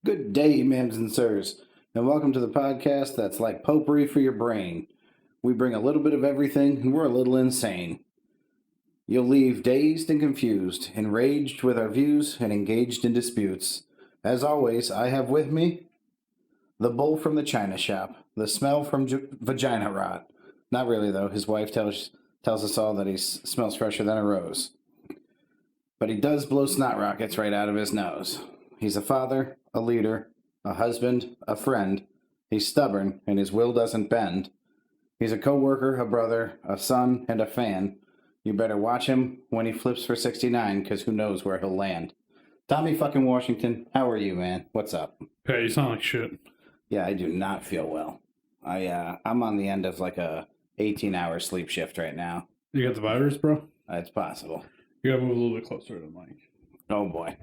Good day, ma'ams and sirs, and welcome to the podcast that's like potpourri for your brain. We bring a little bit of everything, and we're a little insane. You'll leave dazed and confused, enraged with our views, and engaged in disputes. As always, I have with me the bull from the china shop, the smell from vagina rot. Not really, though. His wife tells us all that he smells fresher than a rose. But he does blow snot rockets right out of his nose. He's a father, a leader, a husband, a friend. He's stubborn, and his will doesn't bend. He's a co-worker, a brother, a son, and a fan. You better watch him when he flips for 69, because who knows where he'll land. Tommy fucking Washington, how are you, man? What's up? Hey, you sound like shit. Yeah, I do not feel well. I'm on the end of like a 18-hour sleep shift right now. You got the virus, bro? It's possible. You gotta move a little bit closer to the mic. Oh boy.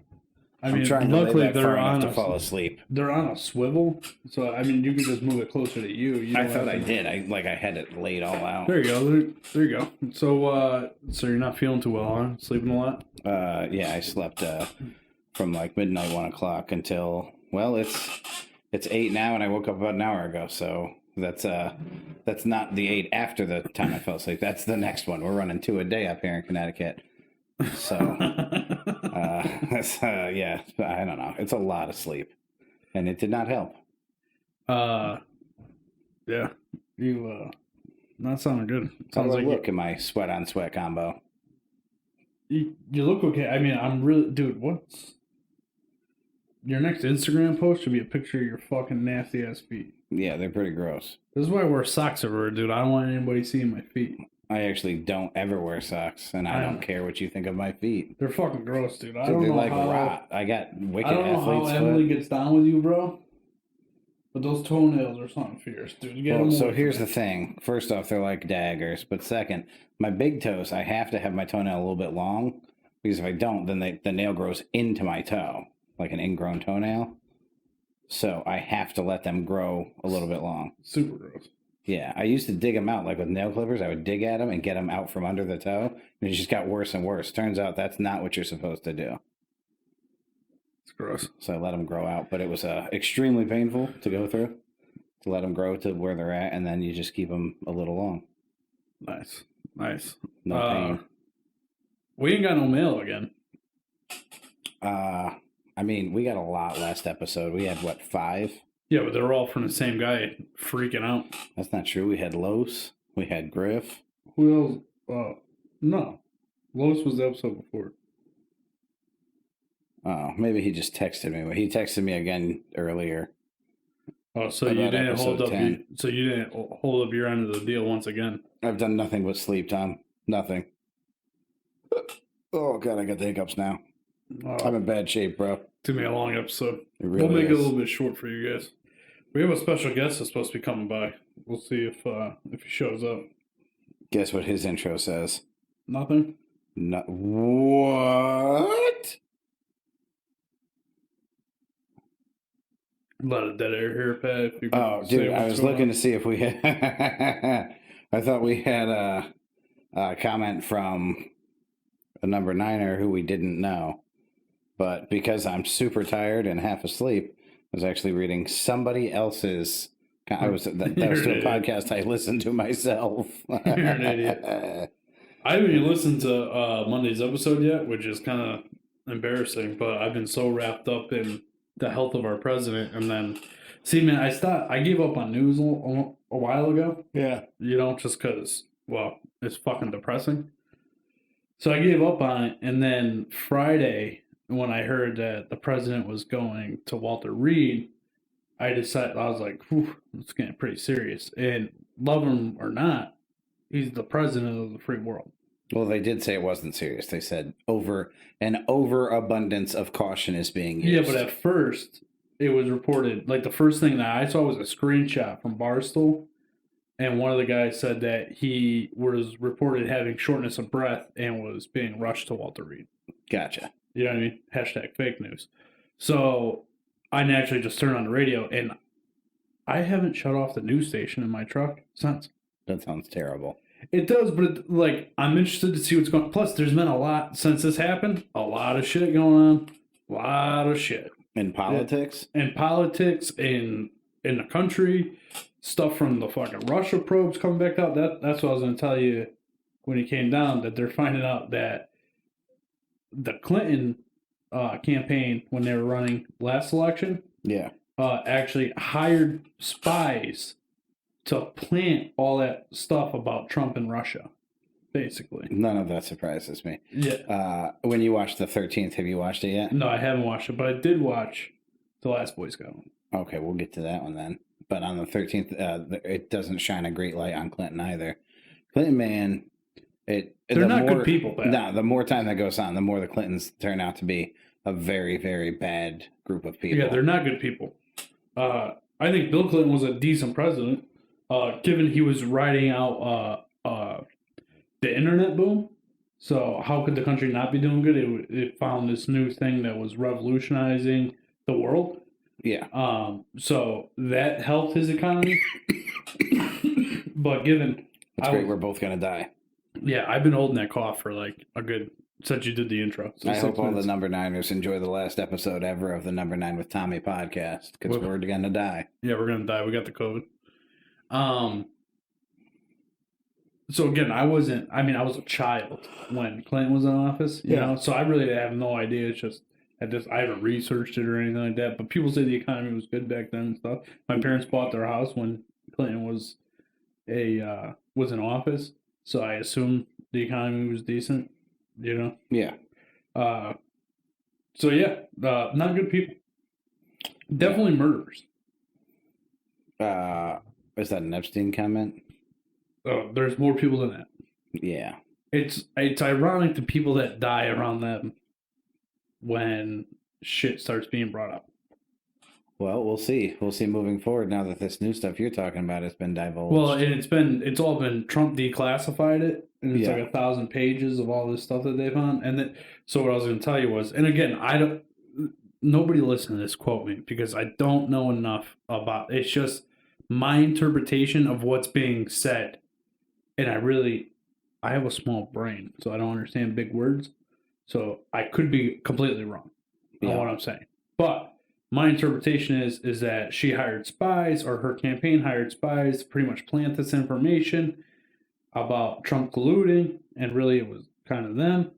I'm trying to luckily lay that they're far on enough to fall asleep. They're on a swivel, so I mean you can just move it closer to you. I thought I did. I had it laid all out. There you go. There you go. So you're not feeling too well, huh? Sleeping a lot? Yeah, I slept from like midnight, 1 o'clock until it's 8 now, and I woke up about an hour ago. So that's not the 8 after the time I fell asleep. That's the next one. We're running 2 a day up here in Connecticut. So yeah, I don't know. It's a lot of sleep, and it did not help. Yeah, you not sounding good. How Sounds do I like look in my sweat on sweat combo? you look okay. I mean, I'm really, dude. What's your next Instagram post? Should be a picture of your fucking nasty ass feet. Yeah, they're pretty gross. This is why I wear socks everywhere, dude. I don't want anybody seeing my feet. I actually don't ever wear socks, and I don't care what you think of my feet. They're fucking gross, dude. I Dude, don't they know like how. rot. I got wicked I don't know how athlete's Emily foot. gets down with you, bro. But those toenails are something fierce, dude. You Well, so here's the thing. First off, they're like daggers. But second, my big toes, I have to have my toenail a little bit long, because if I don't, then the nail grows into my toe, like an ingrown toenail. So I have to let them grow a little bit long. Super gross. Yeah, I used to dig them out, like with nail clippers. I would dig at them and get them out from under the toe, and it just got worse and worse. Turns out that's not what you're supposed to do. It's gross. So I let them grow out, but it was extremely painful to go through, to let them grow to where they're at, and then you just keep them a little long. Nice. No pain. We ain't got no mail again. I mean, we got a lot last episode. We had, 5? Yeah, but they're all from the same guy freaking out. That's not true. We had Los. We had Griff. Who else? No. Lois was the episode before. Oh, maybe he just texted me. He texted me again earlier. Oh, so you didn't hold up. You didn't hold up your end of the deal once again. I've done nothing but sleep, Tom. Nothing. Oh, God, I got the hiccups now. I'm in bad shape, bro. Too many a long episode. Really We'll make is. it a little bit short for you guys. We have a special guest that's supposed to be coming by. We'll see if he shows up. Guess what his intro says? Nothing? No. What? A lot of dead air here, Pat. If you Oh, can say dude, I what's was going looking on. to see if we had... I thought we had a comment from a number 9er who we didn't know. But because I'm super tired and half asleep, I was actually reading somebody else's... that was to a podcast I listened to myself. You're an idiot. I haven't even listened to Monday's episode yet, which is kind of embarrassing, but I've been so wrapped up in the health of our president. And then, see, man, I gave up on news a while ago. Yeah. You know, just because, well, it's fucking depressing. So I gave up on it. And then Friday, when I heard that the president was going to Walter Reed, I was like, whew, it's getting pretty serious. And love him or not, he's the president of the free world. Well, they did say it wasn't serious. They said an overabundance of caution is being used. Yeah, but at first, it was reported, like the first thing that I saw was a screenshot from Barstool. And one of the guys said that he was reported having shortness of breath and was being rushed to Walter Reed. Gotcha. You know what I mean? Hashtag fake news. So I naturally just turned on the radio, and I haven't shut off the news station in my truck since. That sounds terrible. It does, but I'm interested to see what's going on. Plus, there's been a lot since this happened. A lot of shit going on. A lot of shit. In politics? In politics, in the country, stuff from the fucking Russia probes coming back out. That's what I was going to tell you when he came down, that they're finding out that the Clinton campaign, when they were running last election, actually hired spies to plant all that stuff about Trump and Russia, basically. None of that surprises me. Yeah. When you watched the 13th, have you watched it yet? No, I haven't watched it, but I did watch The Last Boyscout. Okay, we'll get to that one then. But on the 13th, it doesn't shine a great light on Clinton either. Clinton, man, they're not good people. No, the more time that goes on, the more the Clintons turn out to be a very, very bad group of people. Yeah, they're not good people. I think Bill Clinton was a decent president, given he was riding out the internet boom. So how could the country not be doing good? It found this new thing that was revolutionizing the world. Yeah. So that helped his economy. But given... That's great. We're both going to die. Yeah, I've been holding that cough for like a good... Since you did the intro. So I hope all the number niners enjoy the last episode ever of the Number 9 with Tommy podcast, because we're going to die. Yeah, we're going to die. We got the COVID. So again, I was a child when Clinton was in office, you know, so I really have no idea. It's just, I haven't researched it or anything like that, but people say the economy was good back then and stuff. My parents bought their house when Clinton was in office, so I assume the economy was decent, you know? Yeah. So yeah, not good people. Definitely murderers. Is that an Epstein comment? Oh, there's more people than that. Yeah. It's ironic the people that die around them when shit starts being brought up. Well, we'll see. We'll see moving forward now that this new stuff you're talking about has been divulged. Well, and it's all been Trump declassified it, and it's like 1,000 pages of all this stuff that they found. And then, so what I was going to tell you was, and again, nobody listen to this, quote me, because I don't know enough about. It's just my interpretation of what's being said. And I have a small brain, so I don't understand big words. So I could be completely wrong on what I'm saying. But my interpretation is that she hired spies, or her campaign hired spies to pretty much plant this information about Trump colluding, and really it was kind of them.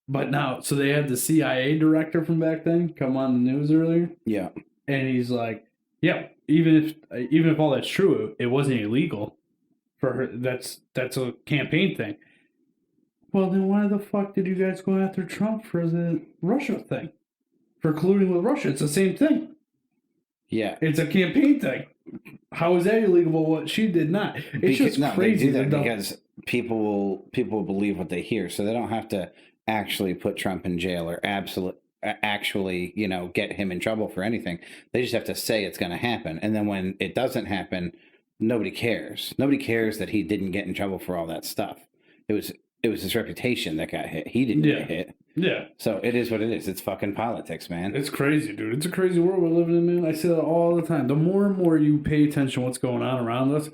But now, so they had the CIA director from back then come on the news earlier. Yeah. And he's like, yeah, even if all that's true, it wasn't illegal for her. That's a campaign thing. Well, then why the fuck did you guys go after Trump for the Russia thing? For colluding with Russia? It's the same thing. Yeah. It's a campaign thing. How is that illegal? But what she did not. It's just crazy. They do that because people will believe what they hear, so they don't have to actually put Trump in jail or actually, get him in trouble for anything. They just have to say it's going to happen. And then when it doesn't happen, nobody cares. Nobody cares that he didn't get in trouble for all that stuff. It was his reputation that got hit. He didn't get hit. Yeah. So it is what it is. It's fucking politics, man. It's crazy, dude. It's a crazy world we're living in, man. I say that all the time. The more and more you pay attention to what's going on around us,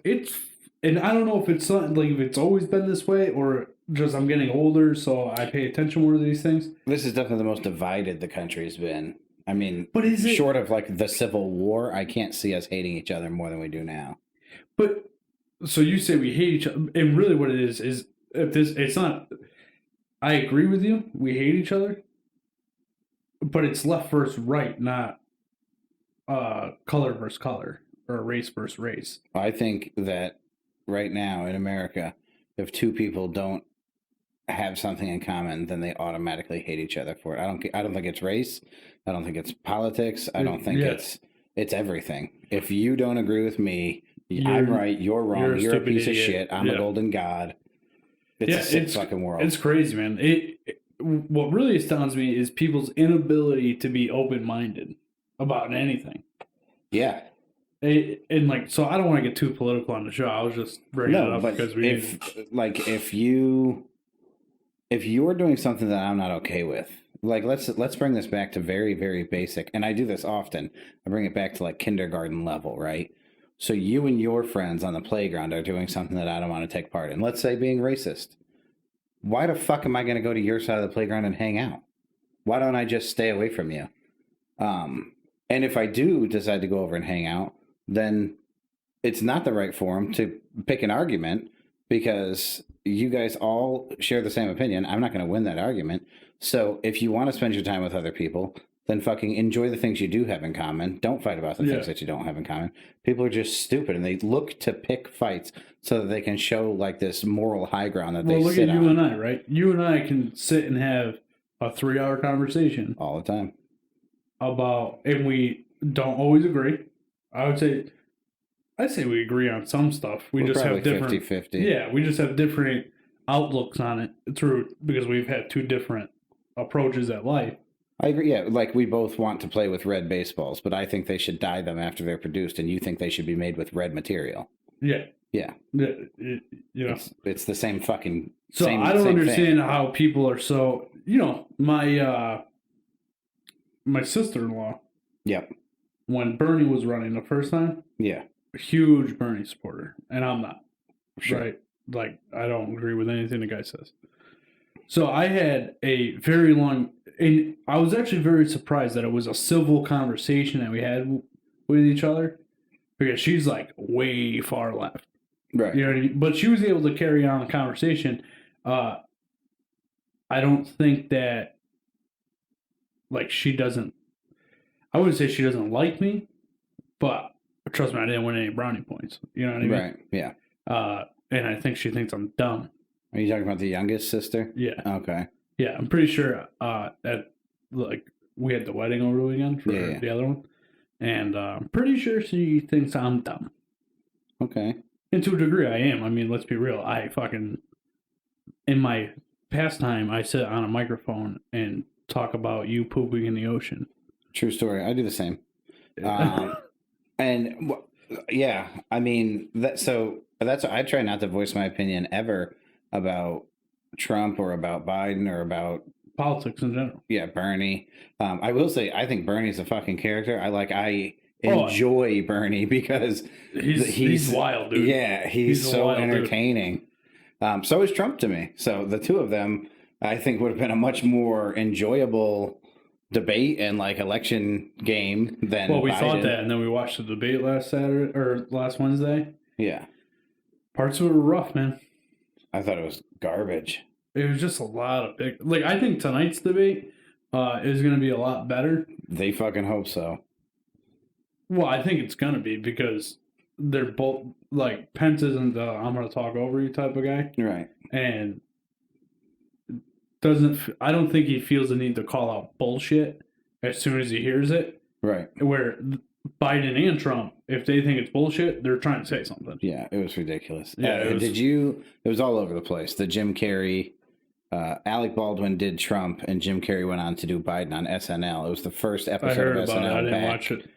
and I don't know if it's something like if it's always been this way or just I'm getting older, so I pay attention more to these things. This is definitely the most divided the country's been. I mean, but is it short of like the Civil War? I can't see us hating each other more than we do now. But so you say we hate each other, and really what it is if this, it's not. I agree with you. We hate each other, but it's left versus right, not color versus color or race versus race. I think that right now in America, if two people don't have something in common, then they automatically hate each other for it. I don't think it's race. I don't think it's politics. I don't think it's everything. If you don't agree with me, I'm right, you're wrong, you're a piece of shit, I'm a golden god. It's a sick fucking world. It's crazy, man. What really astounds me is people's inability to be open-minded about anything. Yeah. So I don't want to get too political on the show. I was just bringing it up because if you're doing something that I'm not okay with, like let's bring this back to very, very basic, and I do this often. I bring it back to like kindergarten level, right? So you and your friends on the playground are doing something that I don't want to take part in. Let's say being racist. Why the fuck am I going to go to your side of the playground and hang out? Why don't I just stay away from you? And if I do decide to go over and hang out, then it's not the right forum to pick an argument because you guys all share the same opinion. I'm not going to win that argument. So if you want to spend your time with other people, then fucking enjoy the things you do have in common. Don't fight about the things that you don't have in common. People are just stupid, and they look to pick fights so that they can show like this moral high ground that they sit on. Well, look at you and I, right? You and I can sit and have a 3-hour conversation all the time about, and we don't always agree. I'd say we agree on some stuff. We're just have different 50-50. Yeah, we just have different outlooks on it because we've had two different approaches at life. I agree. Yeah, like we both want to play with red baseballs, but I think they should dye them after they're produced, and you think they should be made with red material. Yeah. Yeah. You know, it's the same fucking. So I don't understand how people are so. You know, my sister-in-law. Yep. When Bernie was running the first time. Yeah. A huge Bernie supporter, and I'm not. Sure. Right? Like I don't agree with anything the guy says. So I had a very long. And I was actually very surprised that it was a civil conversation that we had with each other, because she's like way far left, right? You know what I mean? But she was able to carry on a conversation. I don't think that, like, she doesn't. I wouldn't say she doesn't like me, but trust me, I didn't win any brownie points. You know what I mean? Right. Yeah. And I think she thinks I'm dumb. Are you talking about the youngest sister? Yeah. Okay. Yeah, I'm pretty sure that like we had the wedding over the weekend for the other one, and I'm pretty sure she thinks I'm dumb. Okay. And to a degree, I am. I mean, let's be real. I fucking in my pastime, I sit on a microphone and talk about you pooping in the ocean. True story. I do the same. And yeah, I mean that's I try not to voice my opinion ever about Trump or about Biden or about politics in general. Yeah, Bernie. I will say I think Bernie's a fucking character. I enjoy Bernie because he's wild, dude. Yeah, he's so entertaining. So is Trump to me. So the two of them, I think, would have been a much more enjoyable debate and like election game than. Well, we Biden. thought that, and then we watched the debate last Wednesday. Yeah, parts of it were rough, man. I thought it was garbage. It was just a lot of big. Like, I think tonight's debate is going to be a lot better. They fucking hope so. Well, I think it's going to be because they're both, like, Pence isn't the I'm going to talk over you type of guy. Right. And I don't think he feels the need to call out bullshit as soon as he hears it. Right. Where Biden and Trump, if they think it's bullshit, they're trying to say something. Yeah, it was ridiculous. Yeah, it was all over the place. The Jim Carrey, Alec Baldwin did Trump, and Jim Carrey went on to do Biden on SNL. It was the first episode of SNL. I didn't watch it.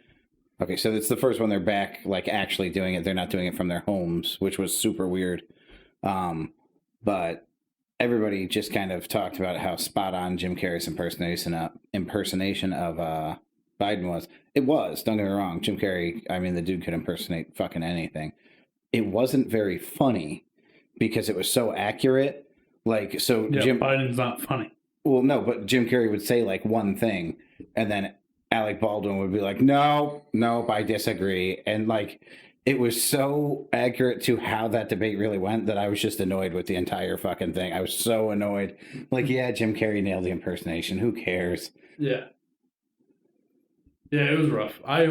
Okay, so it's the first one they're back, like, actually doing it. They're not doing it from their homes, which was super weird. But everybody just kind of talked about how spot on Jim Carrey's impersonation of Biden was. It was, don't get me wrong. Jim Carrey, I mean, the dude could impersonate fucking anything. It wasn't very funny because it was so accurate. Like, so yeah, Biden's not funny. Well, no, but Jim Carrey would say like one thing, and then Alec Baldwin would be like, nope, I disagree. And like, it was so accurate to how that debate really went that I was just annoyed with the entire fucking thing. I was so annoyed. Like, yeah, Jim Carrey nailed the impersonation. Who cares? Yeah. Yeah, it was rough. I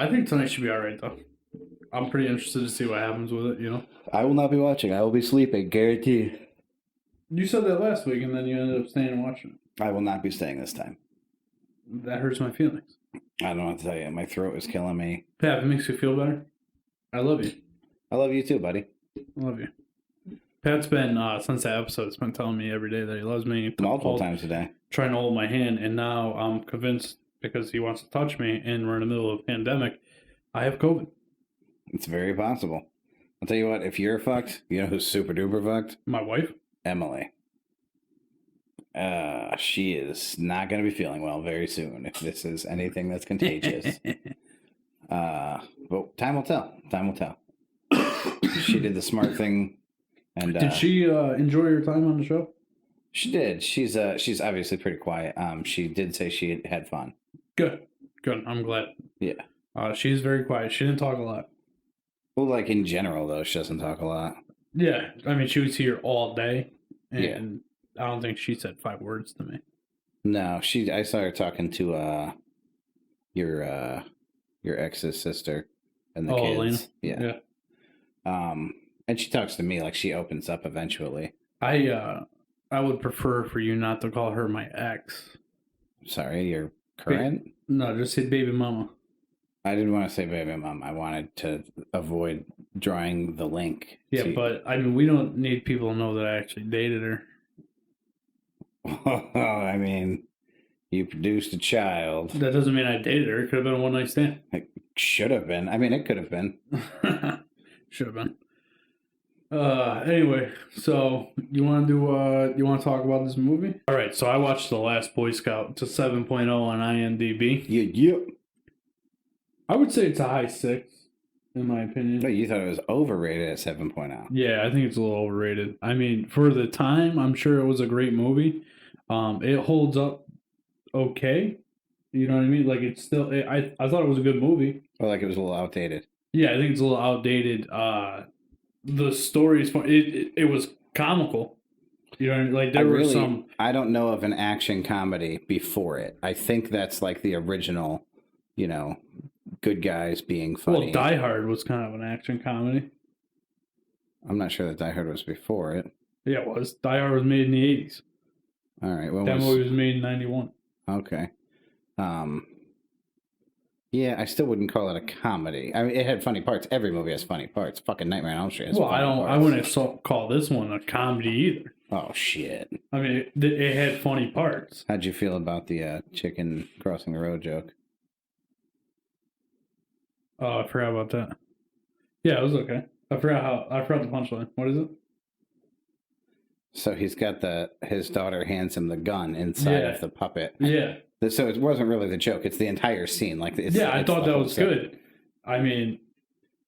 think tonight should be all right, though. I'm pretty interested to see what happens with it, you know? I will not be watching. I will be sleeping, guaranteed. You said that last week, and then you ended up staying and watching it. I will not be staying this time. That hurts my feelings. I don't know what to tell you. My throat is killing me. Pat, if it makes you feel better, I love you. I love you too, buddy. I love you. Pat's been, since that episode, has been telling me every day that he loves me. Multiple times a day. Trying to hold my hand, and now I'm convinced, because he wants to touch me, and we're in the middle of a pandemic, I have COVID. It's very possible. I'll tell you what, if you're fucked, you know who's super duper fucked? My wife? Emily. She is not going to be feeling well very soon if this is anything that's contagious. But time will tell. Time will tell. She did the smart thing. And did she enjoy her time on the show? She did. She's obviously pretty quiet. She did say she had fun. Good. I'm glad. Yeah. She's very quiet. She didn't talk a lot. Well, like in general though, she doesn't talk a lot. Yeah, I mean, she was here all day, Yeah. and I don't think she said 5 words to me. No, I saw her talking to your ex's sister and the kids. Elena. Yeah. And she talks to me like she opens up eventually. I would prefer for you not to call her my ex. Sorry, your current? No, just say baby mama. I didn't want to say baby mom. I wanted to avoid drawing the link. Yeah, but I mean, we don't need people to know that I actually dated her. I mean, you produced a child. That doesn't mean I dated her. It could have been a one night stand. It should have been. I mean, it could have been. Should have been. Anyway, so you want to talk about this movie? All right, so I watched The Last Boy Scout to 7.0 on IMDb. Yeah. I would say it's a high 6, in my opinion. No, you thought it was overrated at 7.0. Yeah, I think it's a little overrated. I mean, for the time, I'm sure it was a great movie. It holds up okay. You know what I mean? Like, it's still... I thought it was a good movie. Or like it was a little outdated. Yeah, I think it's a little outdated. The story is fun. It was comical. You know what I mean? Like, there were some... I don't know of an action comedy before it. I think that's like the original, good guys being funny. Well, Die Hard was kind of an action comedy. I'm not sure that Die Hard was before it. Yeah, it was. Die Hard was made in the 80s. All right. That movie was made in 91. Okay. Yeah, I still wouldn't call it a comedy. I mean, it had funny parts. Every movie has funny parts. Fucking Nightmare on Elm Street has funny parts. I wouldn't call this one a comedy either. Oh, shit. I mean, it had funny parts. How'd you feel about the chicken crossing the road joke? Oh, I forgot about that. Yeah, it was okay. I forgot the punchline. What is it? So he's got his daughter hands him the gun inside of the puppet. Yeah. So it wasn't really the joke. It's the entire scene. I thought that was good. I mean...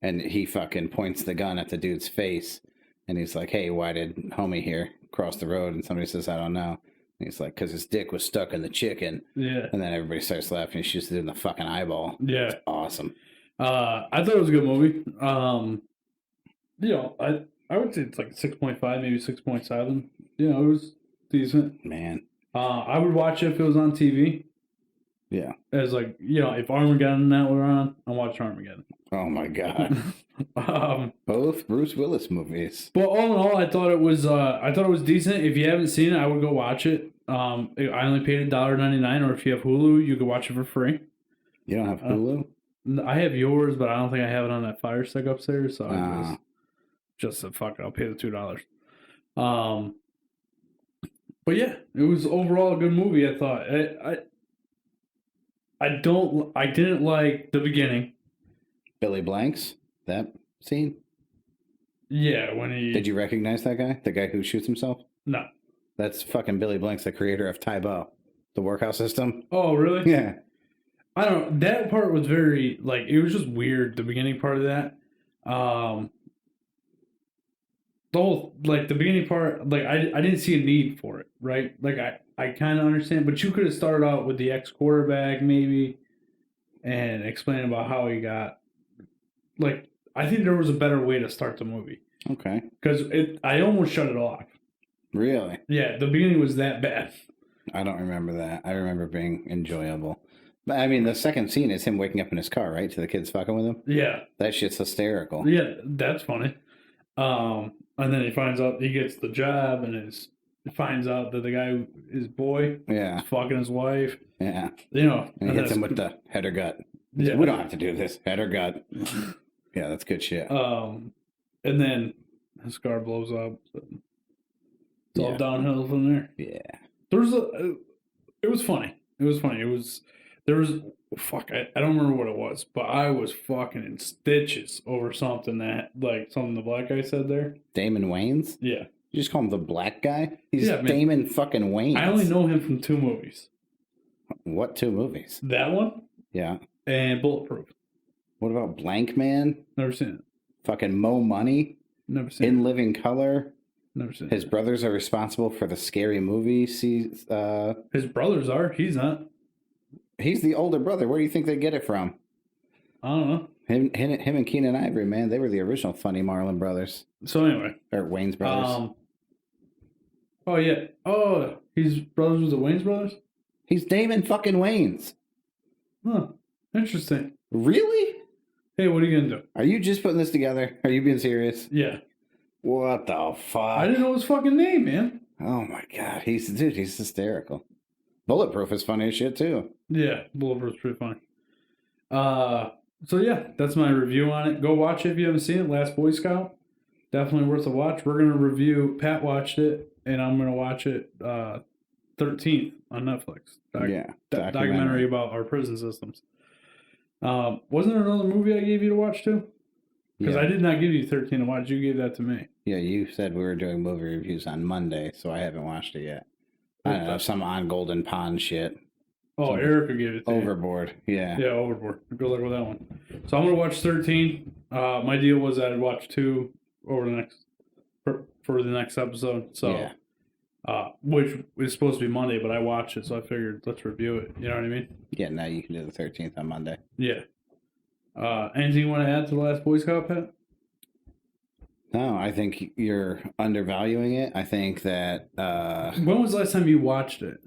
And he fucking points the gun at the dude's face. And he's like, hey, why did homie here cross the road? And somebody says, I don't know. And he's like, because his dick was stuck in the chicken. Yeah. And then everybody starts laughing. And shoots it in the fucking eyeball. Yeah. It's awesome. I thought it was a good movie. I would say it's like 6.5, maybe 6.7. It was decent. Man. I would watch it if it was on TV. Yeah. As like, if Armageddon and that were on, I'd watch Armageddon. Oh my God. Both Bruce Willis movies. But all in all, I thought it was decent. If you haven't seen it, I would go watch it. I only paid $1.99, or if you have Hulu, you could watch it for free. You don't have Hulu? I have yours, but I don't think I have it on that Fire Stick upstairs. So I just said, fuck it, I'll pay the $2. But yeah, it was overall a good movie. I thought. I didn't like the beginning. Billy Blanks, that scene. Yeah, when he... Did you recognize that guy? The guy who shoots himself? No. That's fucking Billy Blanks, the creator of Taibo, the workout system. Oh, really? Yeah. I don't know. That part was very, it was just weird, the beginning part of that. The whole, the beginning part, I didn't see a need for it, right? I kind of understand, but you could have started out with the ex-quarterback, maybe, and explain about how he got, I think there was a better way to start the movie. Okay. Because I almost shut it off. Really? Yeah, the beginning was that bad. I don't remember that. I remember being enjoyable. But, I mean, the second scene is him waking up in his car, right? To the kids fucking with him? Yeah. That shit's hysterical. Yeah, that's funny. And then he finds out he gets the job, and finds out that the guy, his boy, is fucking his wife. Yeah. And he hits him with the head or gut. Yeah. We don't have to do this. Head or gut. Yeah, that's good shit. And then his car blows up. So it's all downhill from there. Yeah. It was funny. It was funny. I don't remember what it was, but I was fucking in stitches over something something the black guy said there. Damon Wayans? Yeah. You just call him the black guy? He's Damon fucking Wayans. I only know him from 2 movies. What 2 movies? That one? Yeah. And Bulletproof. What about Blank Man? Never seen it. Fucking Mo Money? Never seen In Living Color? Never seen His it. brothers are responsible for the Scary Movie. His brothers are. He's not. He's the older brother. Where do you think they get it from? I don't know. Him and Keenan Ivory, man, they were the original funny Marlon brothers. So anyway. Or Wayne's brothers. Oh, yeah. Oh, he's brothers with the Wayne's brothers? He's Damon fucking Wayans. Huh. Interesting. Really? Hey, what are you going to do? Are you just putting this together? Are you being serious? Yeah. What the fuck? I didn't know his fucking name, man. Oh my god. He's hysterical. Bulletproof is funny as shit too. Yeah, Bulletproof's pretty funny. So yeah, that's my review on it. Go watch it if you haven't seen it. Last Boy Scout. Definitely worth a watch. We're going to review, Pat watched it, and I'm going to watch it 13th on Netflix. Documentary about our prison systems. Wasn't there another movie I gave you to watch too? Because I did not give you 13 to watch. You gave that to me. Yeah, you said we were doing movie reviews on Monday, so I haven't watched it yet. I don't know, some on Golden Pond shit. Oh, Erica gave it to Overboard, yeah. Yeah, Overboard. Good luck with that one. So I'm going to watch 13. My deal was that I'd watch 2 over the next for the next episode. So, yeah. Which is supposed to be Monday, but I watched it, so I figured let's review it. You know what I mean? Yeah, now you can do the 13th on Monday. Yeah. Anything you want to add to the Last Boy Scout, Pat? No, I think you're undervaluing it. I think that... when was the last time you watched it?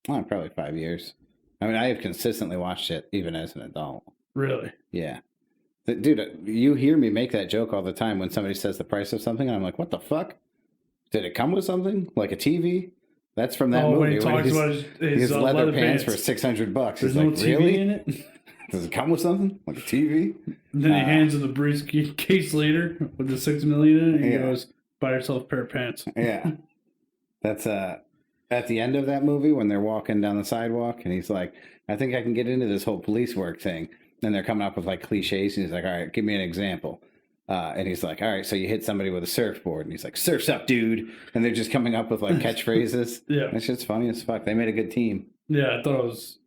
Oh, probably 5 years. I mean, I have consistently watched it, even as an adult. Really? Yeah. Dude, you hear me make that joke all the time when somebody says the price of something, and I'm like, what the fuck? Did it come with something? Like a TV? That's from that movie. When he talks about his leather pants for $600. There's He's no like, TV really? in it? Does it come with something? Like a TV? And then he hands him the briefcase later with the $6 million in it, and he goes, buy yourself a pair of pants. Yeah. That's at the end of that movie when they're walking down the sidewalk, and he's like, I think I can get into this whole police work thing. And they're coming up with like cliches, and he's like, all right, give me an example. And he's like, all right, so you hit somebody with a surfboard. And he's like, surf's up, dude. And they're just coming up with like catchphrases. Yeah. That shit's funny as fuck. They made a good team. Yeah, I thought it was...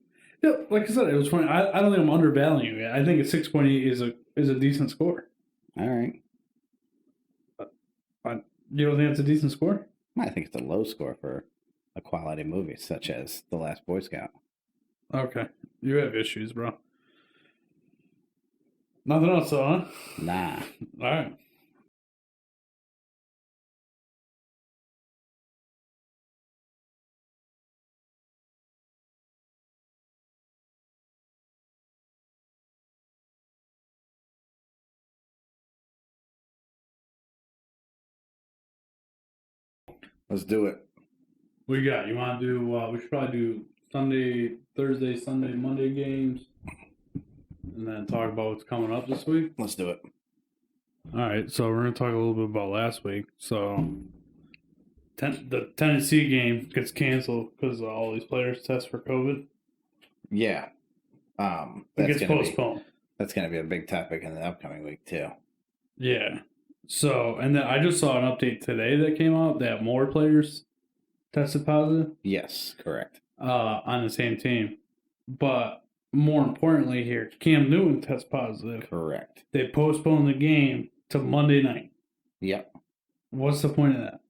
Yeah, like I said, it was funny. I don't think I'm undervaluing it. I think a 6.8 is a decent score. All right. You don't think it's a decent score? I think it's a low score for a quality movie such as The Last Boy Scout. Okay. You have issues, bro. Nothing else, though, huh? Nah. All right. Let's do it. What you got? You want to do, we should probably do Sunday, Thursday, Sunday, Monday games, and then talk about what's coming up this week? Let's do it. All right, so we're going to talk a little bit about last week. So, the Tennessee game gets canceled because all these players test for COVID. Yeah. It gets postponed. That's going to be a big topic in the upcoming week, too. Yeah. So, and then I just saw an update today that came out that more players tested positive. Yes, correct. On the same team. But more importantly here, Cam Newton tested positive. Correct. They postponed the game to Monday night. Yep. What's the point of that?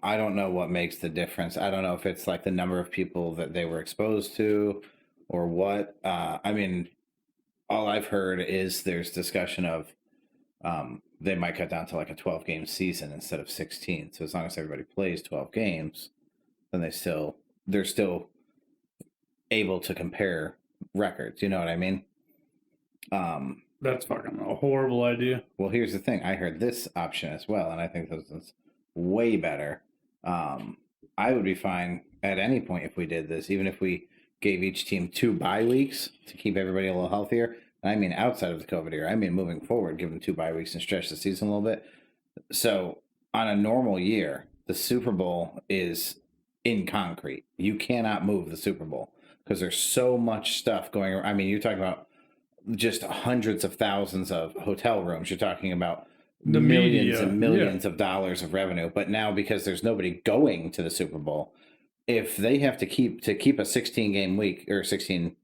I don't know what makes the difference. I don't know if it's like the number of people that they were exposed to or what. I mean, all I've heard is there's discussion of they might cut down to like a 12-game season instead of 16. So as long as everybody plays 12 games, then they're still able to compare records. You know what I mean? That's fucking a horrible idea. Well, here's the thing. I heard this option as well, and I think this is way better. I would be fine at any point if we did this, even if we gave each team 2 bye weeks to keep everybody a little healthier. And I mean outside of the COVID era. I mean moving forward, give them 2 bye weeks and stretch the season a little bit. So on a normal year, the Super Bowl is in concrete. You cannot move the Super Bowl because there's so much stuff going around. I mean, you're talking about just hundreds of thousands of hotel rooms. You're talking about The millions media, and millions of dollars of revenue. But now because there's nobody going to the Super Bowl, if they have to keep a 16-game week or 16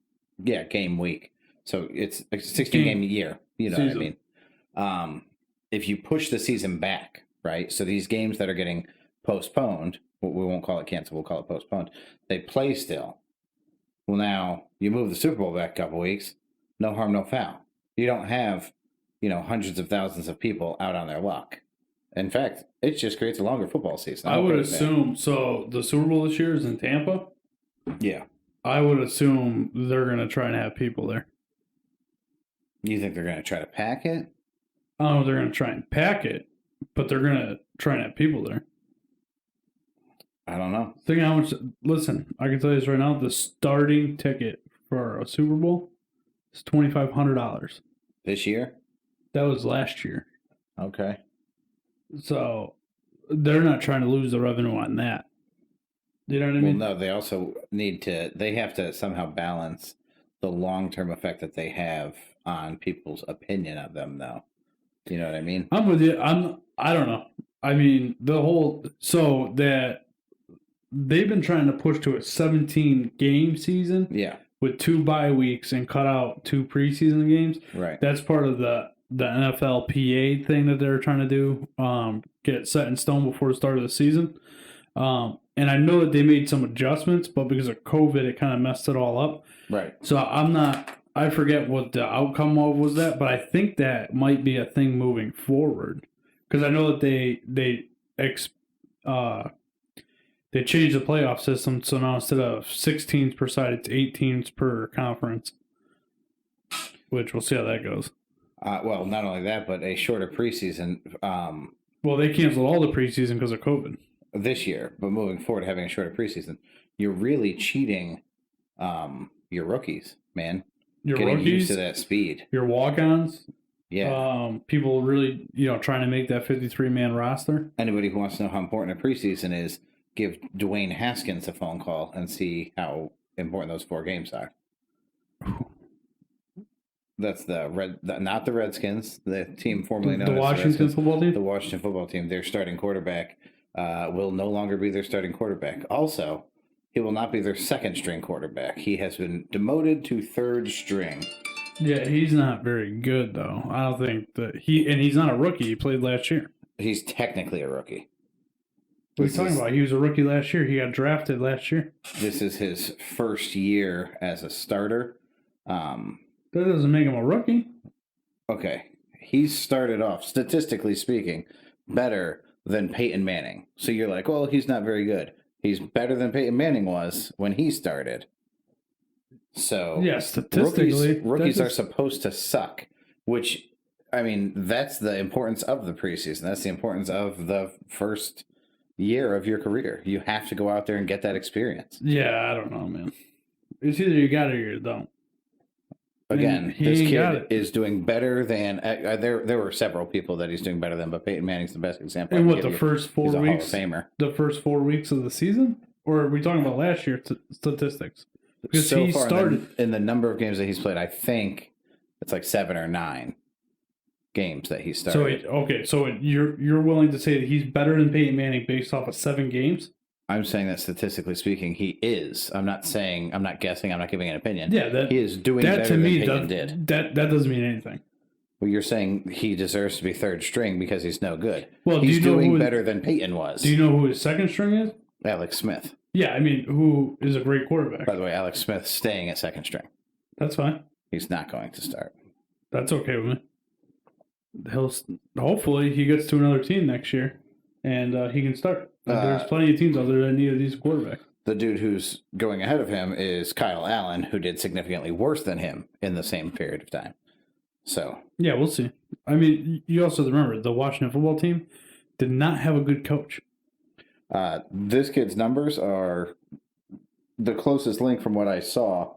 game week, so it's a 16-game year, you know season. what I mean? If you push the season back right? So these games that are getting postponed, we won't call it canceled, we'll call it postponed, they play still. Well, now you move the Super Bowl back a couple weeks, no harm, no foul. You don't have, hundreds of thousands of people out on their luck. In fact, it just creates a longer football season. I would assume, so the Super Bowl this year is in Tampa? Yeah. I would assume they're going to try and have people there. You think they're going to try to pack it? I don't know if they're going to try and pack it, but they're going to try and have people there. I don't know. Think how much. Listen, I can tell you this right now. The starting ticket for a Super Bowl is $2,500 This year? That was last year. Okay. So they're not trying to lose the revenue on that. You know what I mean? Well, no, they also they have to somehow balance the long-term effect that they have on people's opinion of them, though. You know what I mean? I'm with you. I don't know. I mean, so that they've been trying to push to a 17-game season. Yeah. With 2 bye weeks and cut out 2 preseason games. Right. That's part of the NFLPA thing that they're trying to do, get set in stone before the start of the season. And I know that they made some adjustments, but because of COVID, it kind of messed it all up. Right. So I forget what the outcome of was that, but I think that might be a thing moving forward. Because I know that they changed the playoff system, so now instead of 6 teams per side, it's 8 teams per conference, which we'll see how that goes. Well, not only that, but a shorter preseason. Well, they canceled all the preseason because of COVID. This year, but moving forward, having a shorter preseason, you're really cheating your rookies, man. Your Getting rookies, used to that speed. your walk-ons. Yeah. People really, trying to make that 53-man roster. Anybody who wants to know how important a preseason is, give Dwayne Haskins a phone call and see how important those 4 games are. That's not the Redskins, the team formerly known as the Washington football team. The Washington football team. Their starting quarterback will no longer be their starting quarterback. Also, he will not be their second-string quarterback. He has been demoted to third string. Yeah, he's not very good though. I don't think that he's not a rookie. He played last year. He's technically a rookie. What are you talking about? He was a rookie last year. He got drafted last year. This is his first year as a starter. That doesn't make him a rookie. Okay. He started off, statistically speaking, better than Peyton Manning. So you're like, well, he's not very good. He's better than Peyton Manning was when he started. So yeah, statistically, rookies are supposed to suck, which, I mean, that's the importance of the preseason. That's the importance of the first year of your career. You have to go out there and get that experience. Yeah, I don't know, man. It's either you got it or you don't. Again, this kid is doing better than there were several people that he's doing better than, but Peyton Manning's the best example. And what, the first 4 weeks? He's a Hall of Famer. The first 4 weeks of the season, or are we talking about last year's statistics? Because so he far started in the number of games that he's played, I think it's like 7 or 9 games that he started. So you're willing to say that he's better than Peyton Manning based off of 7 games? I'm saying that statistically speaking, he is. I'm not guessing. I'm not giving an opinion. Yeah, he is doing better than Peyton did. That doesn't mean anything. Well, you're saying he deserves to be third string because he's no good. Well, he's doing better than Peyton was. Do you know who his second string is? Alex Smith. Yeah, I mean, who is a great quarterback. By the way, Alex Smith staying at second string. That's fine. He's not going to start. That's okay with me. Hopefully he gets to another team next year, and he can start. There's plenty of teams out there that need a decent quarterback. The dude who's going ahead of him is Kyle Allen, who did significantly worse than him in the same period of time. So yeah, we'll see. I mean, you also remember the Washington football team did not have a good coach. This kid's numbers are the closest link from what I saw.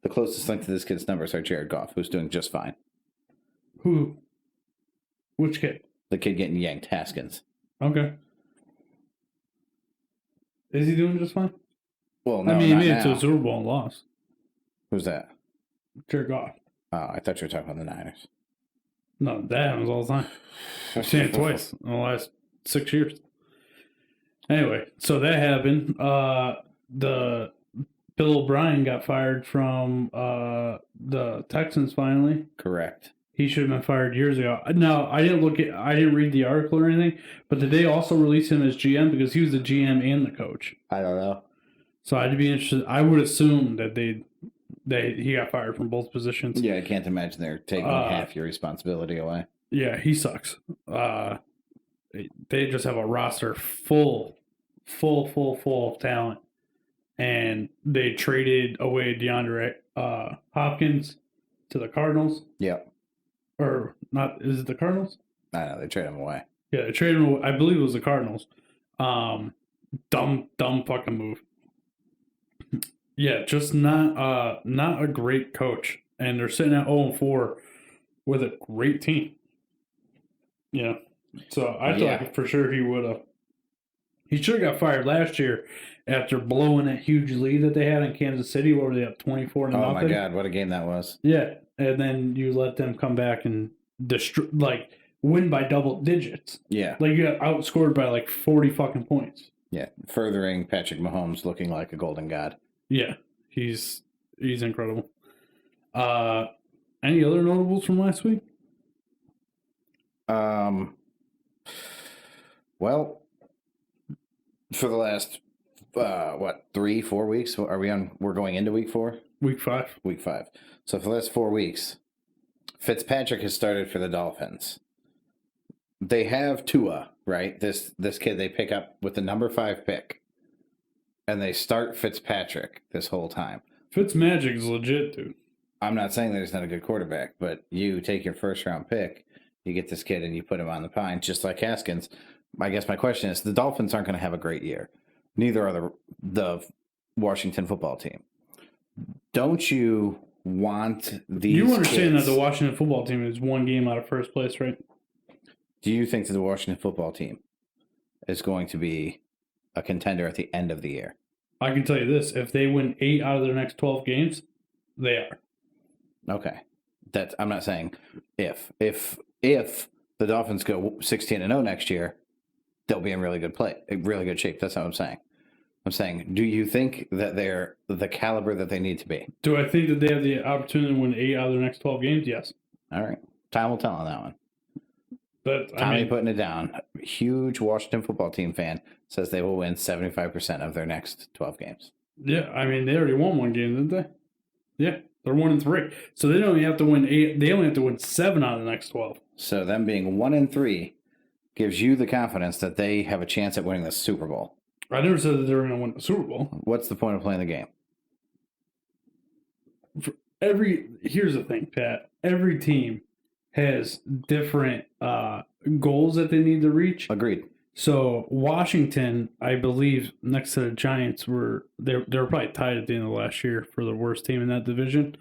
The closest link to this kid's numbers are Jared Goff, who's doing just fine. Who? Which kid? The kid getting yanked, Haskins. Okay. Is he doing just fine? Well, no, I mean, he not made now. it to a Super Bowl and lost. Who's that? Jared Goff. Oh, I thought you were talking about the Niners. No, that happens all the time. I've seen it twice in the last 6 years. Anyway, so that happened. The Bill O'Brien got fired from the Texans finally. Correct. He should have been fired years ago. No, I didn't read the article or anything, but did they also release him as GM because he was the GM and the coach? I don't know. So I'd be interested. I would assume that he got fired from both positions. Yeah, I can't imagine they're taking half your responsibility away. Yeah, he sucks. They just have a roster full of talent, and they traded away DeAndre Hopkins to the Cardinals. Yep. Or not? Is it the Cardinals? I know they traded him away. Yeah, they traded him. I believe it was the Cardinals. Dumb fucking move. Yeah, just not a great coach, and they're sitting at 0-4 with a great team. Yeah, so I thought for sure he would have. He should have got fired last year after blowing that huge lead that they had in Kansas City. What were they up 24-0? Oh my God, what a game that was! Yeah, and then you let them come back and win by double digits. Yeah, you got outscored by 40 fucking points. Yeah, furthering Patrick Mahomes looking like a golden god. Yeah, he's incredible. Any other notables from last week? Well, for the last 3-4 weeks, are we on? We're going into week 4. Week 5. Week 5. So for the last 4 weeks, Fitzpatrick has started for the Dolphins. They have Tua, right? This kid they pick up with the number 5 pick. And they start Fitzpatrick this whole time. Fitzmagic is legit, dude. I'm not saying that he's not a good quarterback, but you take your first-round pick, you get this kid, and you put him on the pine, just like Haskins. I guess my question is, the Dolphins aren't going to have a great year. Neither are the Washington football team. Don't you want these You understand kids, that the Washington football team is 1 game out of first place, right? Do you think that the Washington football team is going to be a contender at the end of the year? I can tell you this. If they win 8 out of their next 12 games, they are. Okay. I'm not saying if. If the Dolphins go 16-0 next year, they'll be in really good shape. That's what I'm saying. I'm saying, do you think that they're the caliber that they need to be? Do I think that they have the opportunity to win 8 out of their next 12 games? Yes. All right. Time will tell on that one. But Tommy putting it down. Huge Washington football team fan says they will win 75% of their next 12 games. Yeah, I mean, they already won 1 game, didn't they? Yeah, they're 1-3. So they don't even have to win 8. They only have to win 7 out of the next 12. So them being 1-3 gives you the confidence that they have a chance at winning the Super Bowl. I never said that they were going to win the Super Bowl. What's the point of playing the game? Here's the thing, Pat. Every team has different goals that they need to reach. Agreed. So Washington, I believe, next to the Giants, they were probably tied at the end of last year for the worst team in that division.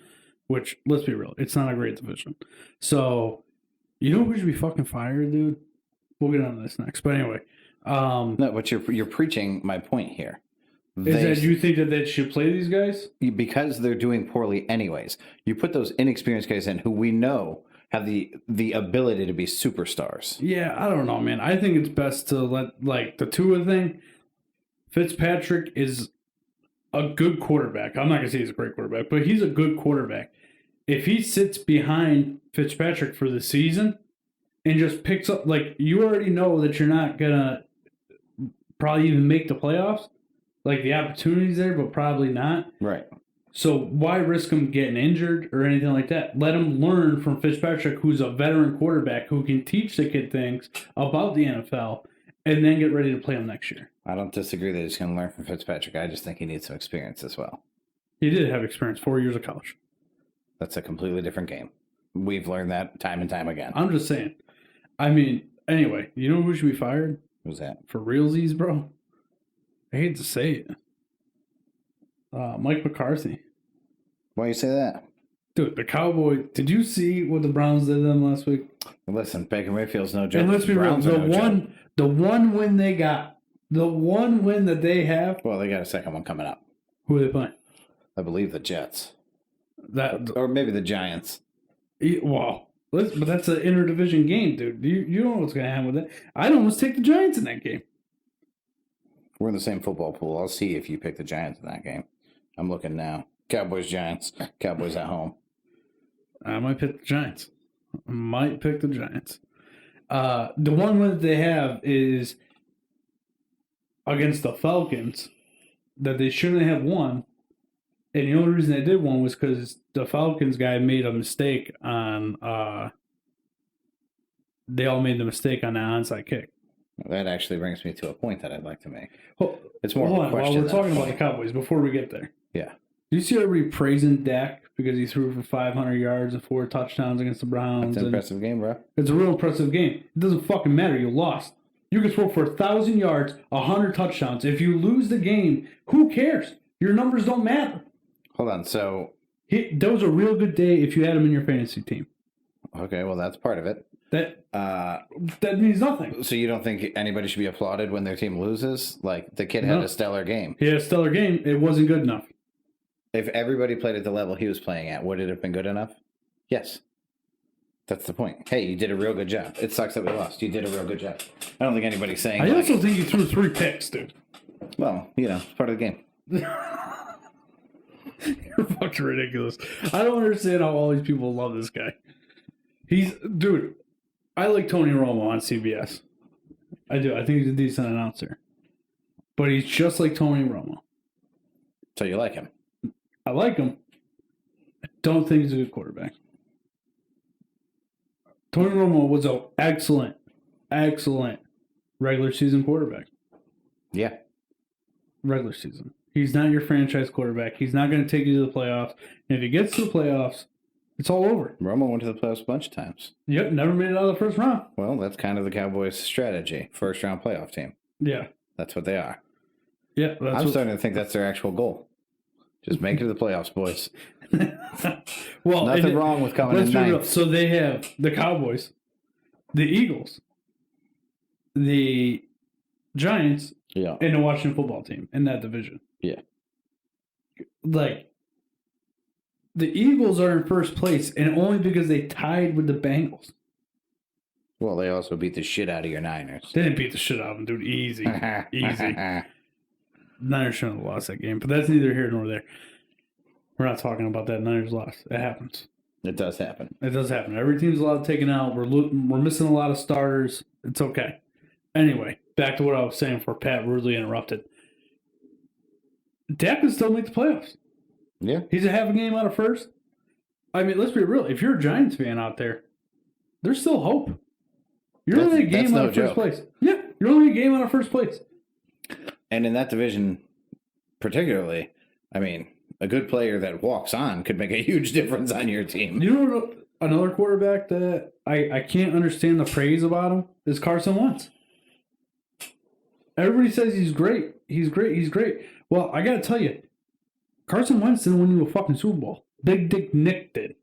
Which, let's be real, it's not a great division. So, you know who should be fucking fired, dude? We'll get on to this next. But anyway, no, but you're preaching my point here. Is that you think that they should play these guys? Because they're doing poorly anyways. You put those inexperienced guys in who we know have the ability to be superstars. Yeah, I don't know, man. I think it's best to let, the Tua thing, Fitzpatrick is a good quarterback. I'm not going to say he's a great quarterback, but he's a good quarterback. If he sits behind Fitzpatrick for the season and just picks up, you already know that you're not going to probably even make the playoffs. The opportunity's there, but probably not. Right. So why risk him getting injured or anything like that? Let him learn from Fitzpatrick, who's a veteran quarterback who can teach the kid things about the NFL, and then get ready to play him next year. I don't disagree that he's going to learn from Fitzpatrick. I just think he needs some experience as well. He did have experience, 4 years of college. That's a completely different game. We've learned that time and time again. I'm just saying. I mean, anyway, you know who should be fired? Who's that? For realsies, bro? I hate to say it. Mike McCarthy. Why you say that? Dude, the Cowboys. Did you see what the Browns did to them last week? Listen, Baker Mayfield's no joke. And let's be real. The one win they got, the one win that they have. Well, they got a second one coming up. Who are they playing? I believe the Jets. Or maybe the Giants. Well, but that's an interdivision game, dude. You don't know what's going to happen with it. I'd almost take the Giants in that game. We're in the same football pool. I'll see if you pick the Giants in that game. I'm looking now. Cowboys, Giants. Cowboys at home. I might pick the Giants. Might pick the Giants. The one win that they have is against the Falcons that they shouldn't have won. And the only reason they did one was because the Falcons guy made a mistake on. They all made the mistake on the onside kick. That actually brings me to a point that I'd like to make. Well, It's more of a question. While we're talking about the Cowboys, before we get there. Yeah. Do you see everybody praising Dak because he threw for 500 yards and 4 touchdowns against the Browns? It's an impressive game, bro. It's a real impressive game. It doesn't fucking matter. You lost. You can throw for 1,000 yards, 100 touchdowns. If you lose the game, who cares? Your numbers don't matter. Hold on. So That was a real good day if you had him in your fantasy team. okay, well that's part of it. That means nothing. So you don't think anybody should be applauded when their team loses? Like the kid had a stellar game. He had a stellar game. It wasn't good enough. If everybody played at the level he was playing at, would it have been good enough? Yes. That's the point. Hey, you did a real good job. It sucks that we lost. You did a real good job. I don't think anybody's saying. I also think you threw 3 picks, dude. Well, it's part of the game. You're fucking ridiculous. I don't understand how all these people love this guy. Dude, I like Tony Romo on CBS. I do. I think he's a decent announcer. But he's just like Tony Romo. So you like him? I like him. I don't think he's a good quarterback. Tony Romo was an excellent regular season quarterback. Yeah. Regular season. He's not your franchise quarterback. He's not going to take you to the playoffs. And if he gets to the playoffs, it's all over. Romo went to the playoffs a bunch of times. Yep, never made it out of the first round. Well, that's kind of the Cowboys' strategy. First round playoff team. Yeah. That's what they are. Yeah. I'm starting to think that's their actual goal. Just make it to the playoffs, boys. Well, nothing wrong with coming in ninth. So they have the Cowboys, the Eagles, the Giants, and the Washington football team in that division. Yeah. Like, the Eagles are in first place, and only because they tied with the Bengals. Well, they also beat the shit out of your Niners. They didn't beat the shit out of them, dude. Easy. Easy. Niners shouldn't have lost that game, but that's neither here nor there. We're not talking about that Niners loss. It happens. It does happen. It does happen. Every team's allowed to take it out. We're missing a lot of starters. It's okay. Anyway, back to what I was saying before Pat rudely interrupted. Dak can still make the playoffs. Yeah. He's a half a game out of first. I mean, let's be real. If you're a Giants fan out there, there's still hope. You're only a game out of first place. Yeah, you're only a game out of first place. And in that division, particularly, I mean, a good player that walks on could make a huge difference on your team. You know another quarterback that I can't understand the praise about him is Carson Wentz. Everybody says he's great. He's great. He's great. Well, I got to tell you, Carson Wentz didn't win you a fucking Super Bowl. Big Dick Nick did.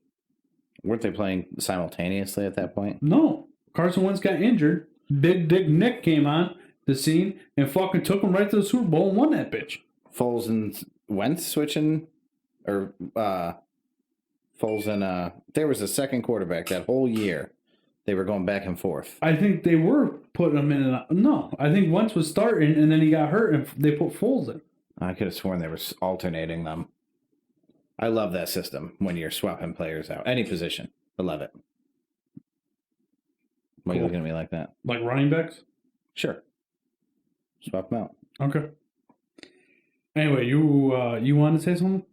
Weren't they playing simultaneously at that point? No. Carson Wentz got injured. Big Dick Nick came on the scene and fucking took him right to the Super Bowl and won that bitch. Foles and Wentz switching? Or Foles and... there was a second quarterback that whole year. They were going back and forth. I think they were putting him in no, I think Wentz was starting and then he got hurt and they put Foles in. I could have sworn they were alternating them. I love that system when you're swapping players out. Any position. I love it. Why are you looking at me like that? Like running backs? Sure. Swap them out. Okay. Anyway, you wanted to say something?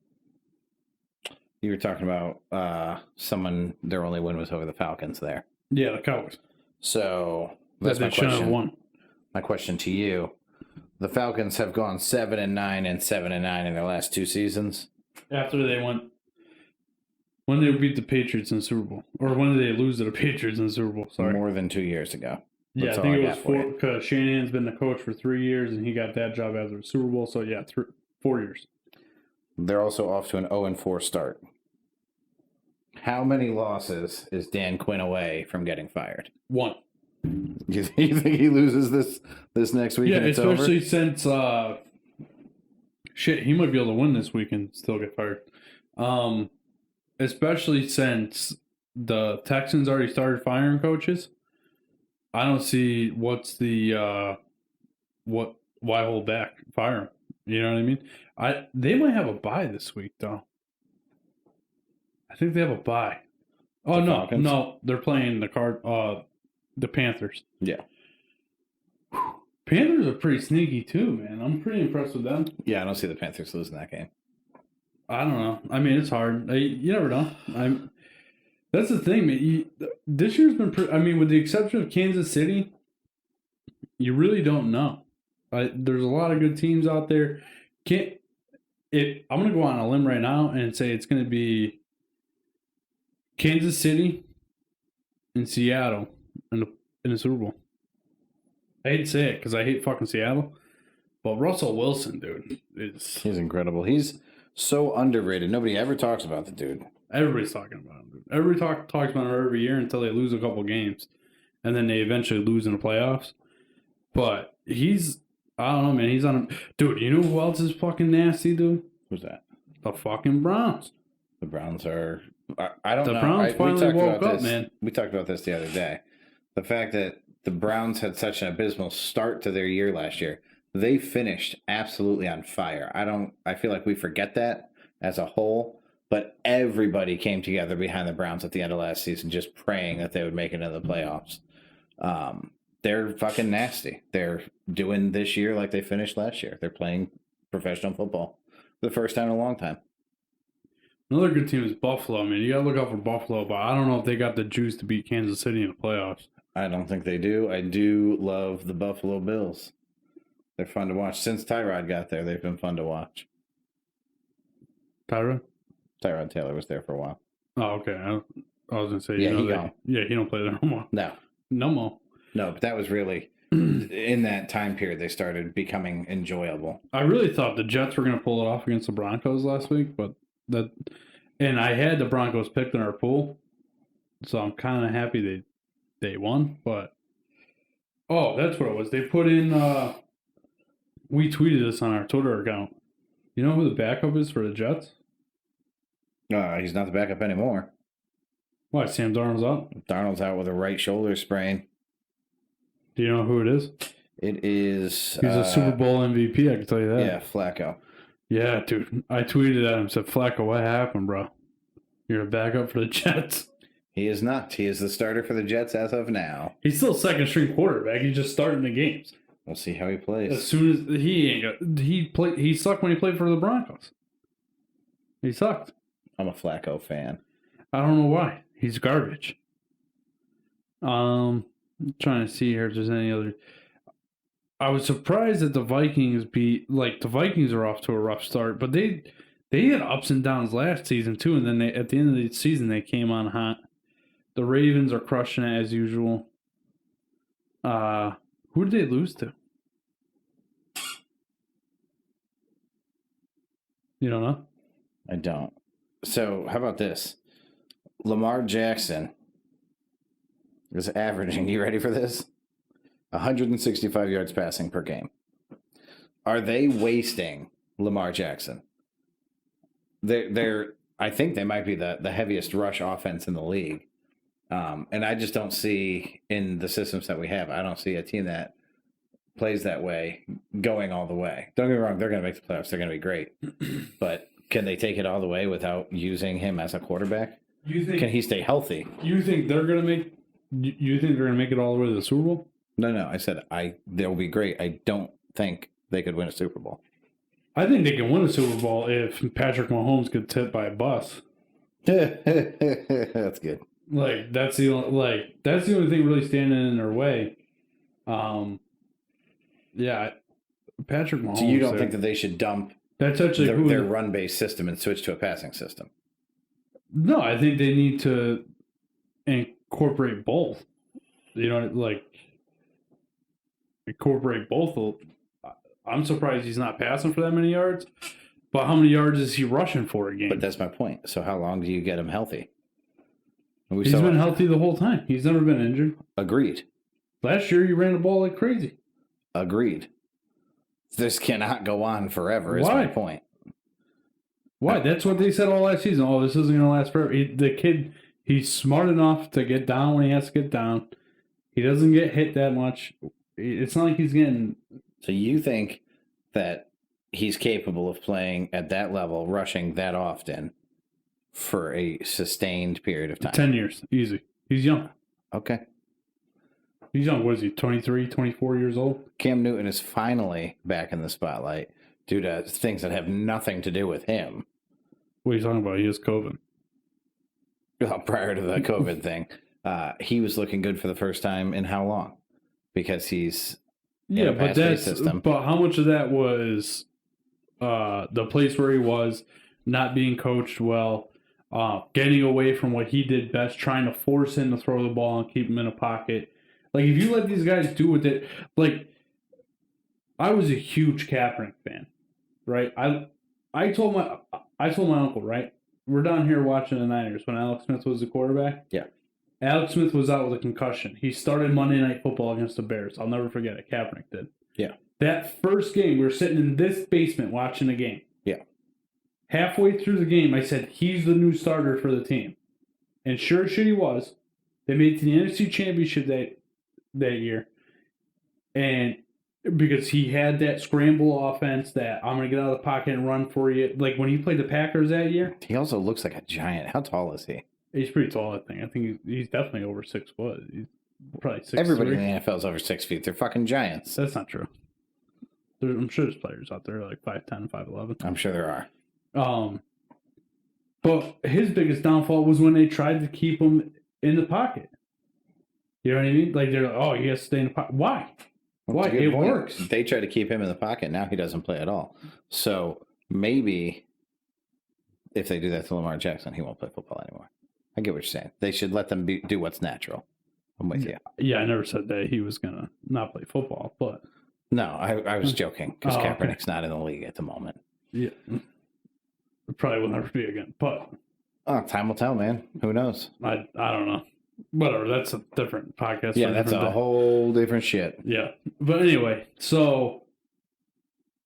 You were talking about someone, their only win was over the Falcons there. Yeah, the Cowboys. So that's my question. Won. My question to you. The Falcons have gone 7-9 and 7-9 in their last 2 seasons. After they went, when they beat the Patriots in the Super Bowl, or when did they lose to the Patriots in the Super Bowl? Sorry, more than 2 years ago. Yeah, I think it was 4 because Shanahan's been the coach for 3 years and he got that job after the Super Bowl. So yeah, 4 years. They're also off to an 0-4 start. How many losses is Dan Quinn away from getting fired? 1. You think he loses this next week? Yeah, and it's especially over? since he might be able to win this week and still get fired. Especially since the Texans already started firing coaches. I don't see why hold back, fire them. You know what I mean? They might have a bye this week though. I think they have a bye. Oh, The no. Falcons? No, they're playing the Panthers. Yeah. Panthers are pretty sneaky, too, man. I'm pretty impressed with them. Yeah, I don't see the Panthers losing that game. I don't know. I mean, it's hard. You never know. That's the thing, man. This year's been with the exception of Kansas City, you really don't know. There's a lot of good teams out there. I'm going to go on a limb right now and say it's going to be Kansas City and Seattle in the Super Bowl. I hate to say it because I hate fucking Seattle, but Russell Wilson, dude, he's incredible. He's so underrated. Nobody ever talks about the dude. Everybody's talking about him, dude. Everybody talks about him every year until they lose a couple games, and then they eventually lose in the playoffs. But I don't know, man. He's on. Dude, you know who else is fucking nasty, dude? Who's that? The fucking Browns. The Browns are. I don't know. The Browns finally woke up, this, man. We talked about this the other day. The fact that the Browns had such an abysmal start to their year last year. They finished absolutely on fire. I feel like we forget that as a whole, but everybody came together behind the Browns at the end of last season, just praying that they would make it into the playoffs. They're fucking nasty. They're doing this year like they finished last year. They're playing professional football for the first time in a long time. Another good team is Buffalo, man. You got to look out for Buffalo, but I don't know if they got the juice to beat Kansas City in the playoffs. I don't think they do. I do love the Buffalo Bills. They're fun to watch. Since Tyrod got there, they've been fun to watch. Tyrod Taylor was there for a while. Oh, okay. I was going to say, he don't play there no more. No more. No, but that was really, in that time period, they started becoming enjoyable. I really thought the Jets were going to pull it off against the Broncos last week, and I had the Broncos picked in our pool, so I'm kind of happy they won, but that's what it was. They put in, we tweeted this on our Twitter account. You know who the backup is for the Jets? He's not the backup anymore. Why, Sam Darnold's out? Darnold's out with a right shoulder sprain. Do you know who it is? It is... He's a Super Bowl MVP, I can tell you that. Yeah, Flacco. Yeah, dude. I tweeted at him, said, Flacco, what happened, bro? You're a backup for the Jets. He is not. He is the starter for the Jets as of now. He's still second-string quarterback. He's just starting the games. We'll see how he plays. As soon as he sucked when he played for the Broncos. He sucked. I'm a Flacco fan. I don't know why. He's garbage. I'm trying to see here if there's any other. I was surprised that the Vikings the Vikings are off to a rough start, but they had ups and downs last season too, and then at the end of the season they came on hot. The Ravens are crushing it as usual. Who did they lose to? You don't know? I don't. So, how about this? Lamar Jackson is averaging, you ready for this? 165 yards passing per game. Are they wasting Lamar Jackson? I think they might be the heaviest rush offense in the league. And I just don't see, in the systems that we have, I don't see a team that plays that way going all the way. Don't get me wrong, they're going to make the playoffs. They're going to be great. But can they take it all the way without using him as a quarterback? Can he stay healthy? You think they're going to make? You think they're going to make it all the way to the Super Bowl? No. I said they'll be great. I don't think they could win a Super Bowl. I think they can win a Super Bowl if Patrick Mahomes gets hit by a bus. That's good. That's the only thing really standing in their way. Yeah, Patrick Mahomes. So you don't think that they should dump that's actually their run-based system and switch to a passing system? No, I think they need to incorporate both. Incorporate both. I'm surprised he's not passing for that many yards. But how many yards is he rushing for a game? But that's my point. So how long do you get him healthy? He's been healthy the whole time. He's never been injured. Agreed. Last year, he ran the ball like crazy. Agreed. This cannot go on forever is my point. Why? That's what they said all last season. Oh, this isn't going to last forever. The kid, he's smart enough to get down when he has to get down. He doesn't get hit that much. It's not like he's getting... So you think that he's capable of playing at that level, rushing that often for a sustained period of time. 10 years. Easy. He's young. Okay. He's young. What is he, 23, 24 years old? Cam Newton is finally back in the spotlight due to things that have nothing to do with him. What are you talking about? He has COVID. Well, prior to the COVID thing, he was looking good for the first time in how long? Because he's Yeah, but but how much of that was the place where he was, not being coached well, getting away from what he did best, trying to force him to throw the ball and keep him in a pocket. Like, if you let these guys do with it, like, I was a huge Kaepernick fan, right? I told my uncle, right? We're down here watching the Niners when Alex Smith was the quarterback. Yeah. Alex Smith was out with a concussion. He started Monday Night Football against the Bears. I'll never forget it. Kaepernick did. Yeah. That first game, we were sitting in this basement watching the game. Yeah. Halfway through the game, I said, he's the new starter for the team. And sure as shit he was. They made it to the NFC Championship that year. And because he had that scramble offense that I'm going to get out of the pocket and run for you. Like when he played the Packers that year. He also looks like a giant. How tall is he? He's pretty tall, I think. I think he's definitely over 6 foot. He's probably 6'3". Everybody in the NFL is over 6 feet. They're fucking giants. That's not true. I'm sure there's players out there like 5'10", 5'11". I'm sure there are. But his biggest downfall was when they tried to keep him in the pocket. You know what I mean? Like they're like, oh, he has to stay in the pocket. Why? Why? It works. They try to keep him in the pocket. Now he doesn't play at all. So maybe if they do that to Lamar Jackson, he won't play football anymore. I get what you're saying. They should let them do what's natural. I'm with you. Yeah, I never said that he was going to not play football, but... No, I was joking because Kaepernick's not in the league at the moment. Yeah. It probably will never be again, but... Time will tell, man. Who knows? I don't know. Whatever, that's a different podcast. Yeah, that's a whole different shit. Yeah. But anyway, so...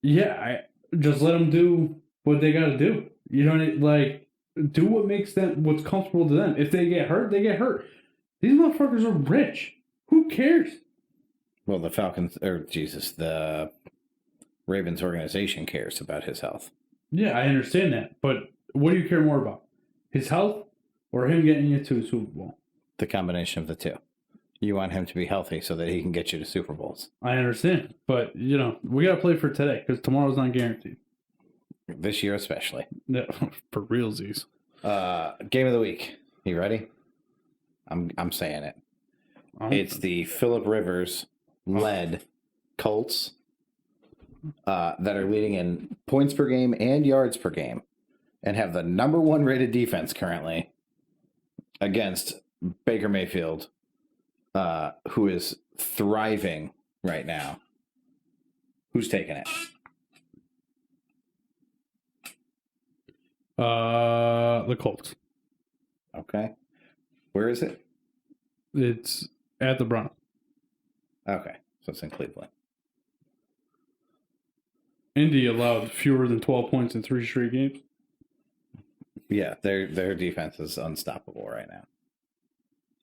Yeah, I just let them do what they got to do. You know what I mean? Like, do what makes them... What's comfortable to them. If they get hurt, they get hurt. These motherfuckers are rich. Who cares? Well, the Ravens organization cares about his health. Yeah, I understand that. But what do you care more about? His health or him getting you to a Super Bowl? The combination of the two. You want him to be healthy so that he can get you to Super Bowls. I understand. But, we got to play for today because tomorrow's not guaranteed. This year especially. Yeah, for realsies. Game of the week. You ready? I'm saying it. It's the Phillip Rivers led Colts that are leading in points per game and yards per game and have the number 1 rated defense currently against Baker Mayfield, who is thriving right now. Who's taking it? The Colts. Okay. Where is it? It's at the Browns. Okay. So it's in Cleveland. Indy allowed fewer than 12 points in 3 straight games. Yeah, their defense is unstoppable right now.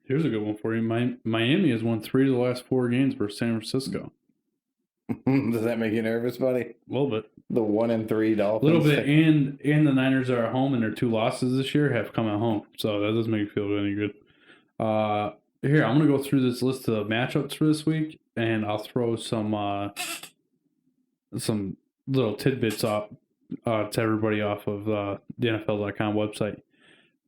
Here's a good one for you. Miami has won 3 of the last 4 games versus San Francisco. Does that make you nervous, buddy? A little bit. The 1-3 Dolphins. A little bit, and the Niners are at home, and their 2 losses this year have come at home. So that doesn't make you feel any good. Here, I'm going to go through this list of matchups for this week, and I'll throw some little tidbits up to everybody off of the NFL.com website.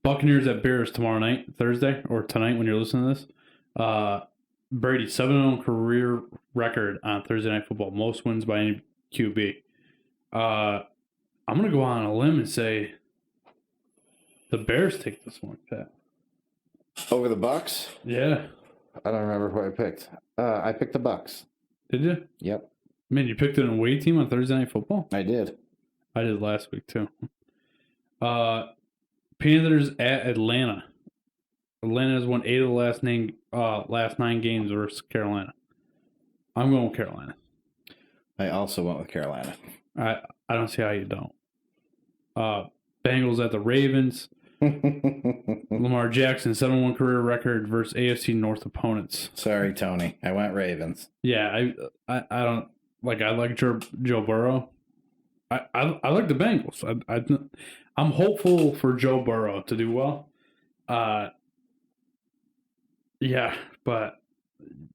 Buccaneers at Bears tomorrow night, Thursday, or tonight when you're listening to this. Brady, 7-0 career record on Thursday Night Football. Most wins by any QB. I'm going to go on a limb and say the Bears take this one, Pat. Over the Bucks? Yeah. I don't remember who I picked. I picked the Bucks. Did you? Yep. Man, you picked an away team on Thursday Night Football? I did. I did last week, too. Panthers at Atlanta. Atlanta has won 8 of the last 9 games versus Carolina. I'm going with Carolina. I also went with Carolina. I don't see how you don't. Bengals at the Ravens. Lamar Jackson, 7-1 career record versus AFC North opponents. Sorry, Tony. I went Ravens. Yeah, I don't like. I like Joe Burrow. I like the Bengals. I'm hopeful for Joe Burrow to do well. Yeah, but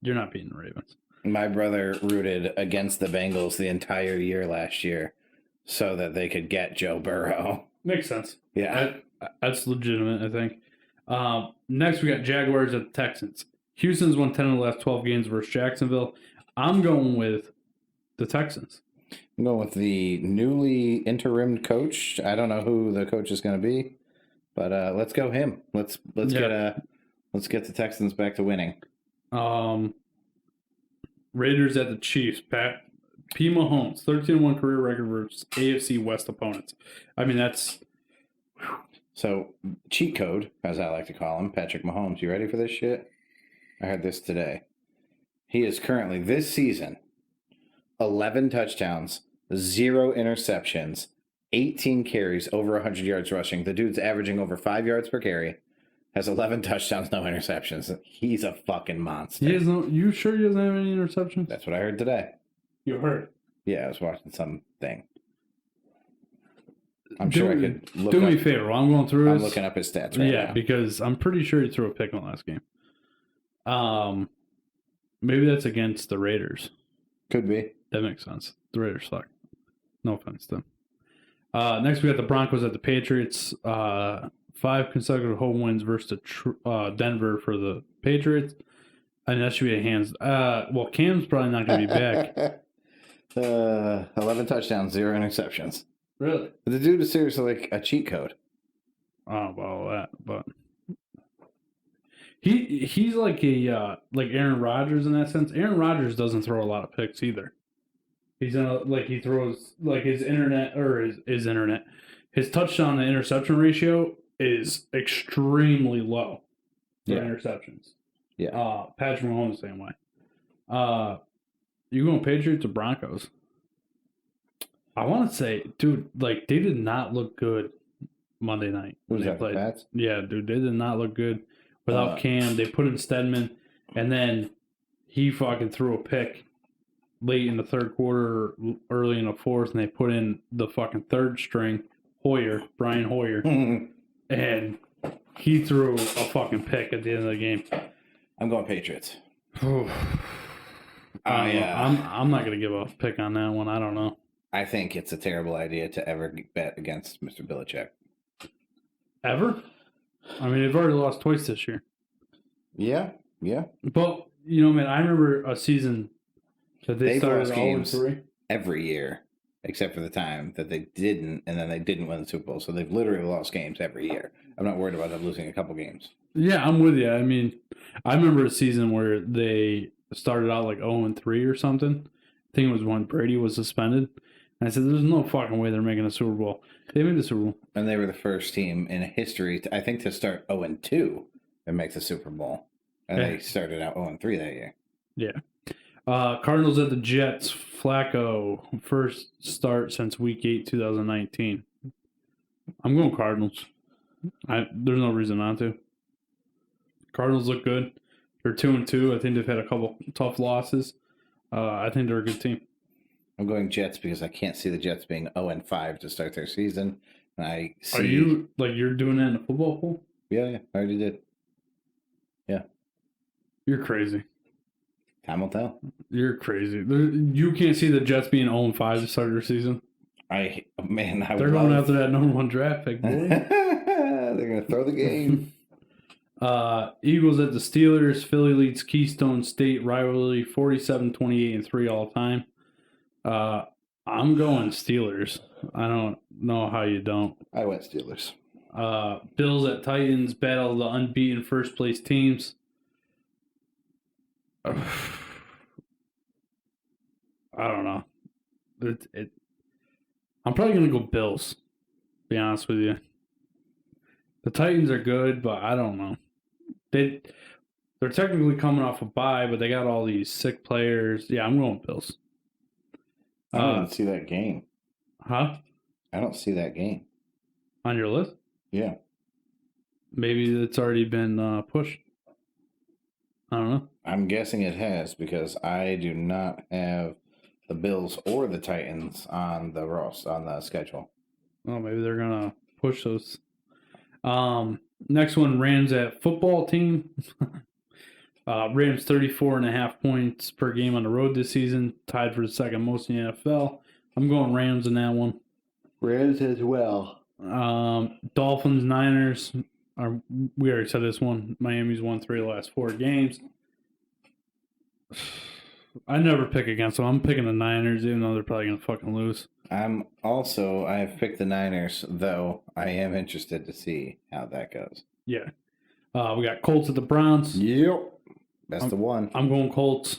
you're not beating the Ravens. My brother rooted against the Bengals the entire year last year so that they could get Joe Burrow. Makes sense. Yeah. That's legitimate, I think. Next, we got Jaguars at the Texans. Houston's won 10 of the last 12 games versus Jacksonville. I'm going with the Texans. I'm going with the newly interim coach. I don't know who the coach is going to be, but let's go him. Let's get the Texans back to winning. Raiders at the Chiefs. P. Mahomes, 13-1 career record versus AFC West opponents. I mean, that's... So, cheat code, as I like to call him, Patrick Mahomes. You ready for this shit? I heard this today. He is currently, this season, 11 touchdowns, 0 interceptions, 18 carries, over 100 yards rushing. The dude's averaging over 5 yards per carry. Has 11 touchdowns, no interceptions. He's a fucking monster. You sure he doesn't have any interceptions? That's what I heard today. You heard? Yeah, I was watching something. I'm sure I could look do up. Me a favor. While I'm going through I'm looking up his stats right now. Yeah, because I'm pretty sure he threw a pick in the last game. Maybe that's against the Raiders. Could be. That makes sense. The Raiders suck. No offense to them. Next, we got the Broncos at the Patriots. 5 consecutive home wins versus Denver for the Patriots. And that should be a hands. Well, Cam's probably not going to be back. 11 touchdowns, 0 interceptions. Really? The dude is seriously like a cheat code. Oh, well, that, but he's like a like Aaron Rodgers in that sense. Aaron Rodgers doesn't throw a lot of picks either. He's he throws like his touchdown to interception ratio is extremely low for interceptions. Yeah. Patrick Mahomes the same way. You going Patriots or Broncos? I want to say, dude, like they did not look good Monday night when they played. Pats? Yeah, dude, they did not look good without Cam. They put in Stedman, and then he fucking threw a pick late in the third quarter, early in the fourth, and they put in the fucking third string Brian Hoyer, and he threw a fucking pick at the end of the game. I'm going Patriots. I'm not gonna give a pick on that one. I don't know. I think it's a terrible idea to ever bet against Mr. Belichick. Ever? I mean, they've already lost twice this year. Yeah. But, man, I remember a season that they started lost games 0-3. Every year, except for the time that they didn't, and then they didn't win the Super Bowl. So they've literally lost games every year. I'm not worried about them losing a couple games. Yeah, I'm with you. I mean, I remember a season where they started out like 0-3 or something. I think it was when Brady was suspended. And I said, there's no fucking way they're making a Super Bowl. They made the Super Bowl. And they were the first team in history, I think, to start 0-2 and make the Super Bowl. And they started out 0-3 that year. Yeah. Cardinals at the Jets. Flacco, first start since Week 8, 2019. I'm going Cardinals. There's no reason not to. Cardinals look good. They're 2-2. I think they've had a couple tough losses. I think they're a good team. I'm going Jets because I can't see the Jets being 0-5 to start their season. And I see... Are you, you're doing that in a football pool? Yeah, I already did. Yeah. You're crazy. Time will tell. You're crazy. You can't see the Jets being 0-5 to start their season? They're going after that number 1 draft pick, boy. They're going to throw the game. Eagles at the Steelers. Philly leads Keystone State rivalry 47-28-3 all time. I'm going Steelers. I don't know how you don't. I went Steelers. Bills at Titans battle the unbeaten first place teams. I don't know. I'm probably going to go Bills, to be honest with you. The Titans are good, but I don't know. They're technically coming off a bye, but they got all these sick players. Yeah, I'm going Bills. I don't see that game. Huh? I don't see that game. On your list? Yeah. Maybe it's already been pushed. I don't know. I'm guessing it has because I do not have the Bills or the Titans on the schedule. Oh, maybe they're gonna push those. Next one, Rams at football team. Rams 34.5 points per game on the road this season, tied for the second most in the NFL. I'm going Rams in that one. Rams as well. Dolphins, Niners. We already said this one. Miami's won 3 of the last 4 games. I never pick against them. I'm picking the Niners, even though they're probably going to fucking lose. I have picked the Niners, though I am interested to see how that goes. Yeah. We got Colts at the Browns. Yep. That's the one. I'm going Colts.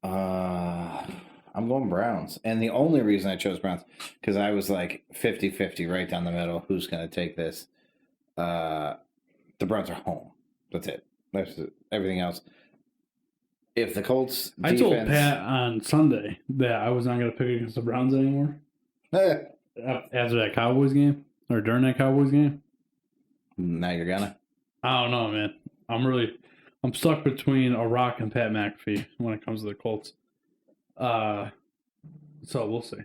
I'm going Browns. And the only reason I chose Browns, because I was like 50-50 right down the middle. Who's going to take this? The Browns are home. That's it. That's it. Everything else. If the Colts defense... I told Pat on Sunday that I was not going to pick against the Browns anymore. After that Cowboys game, or during that Cowboys game. Now you're gonna? I don't know, man. I'm stuck between a rock and Pat McAfee when it comes to the Colts. So we'll see.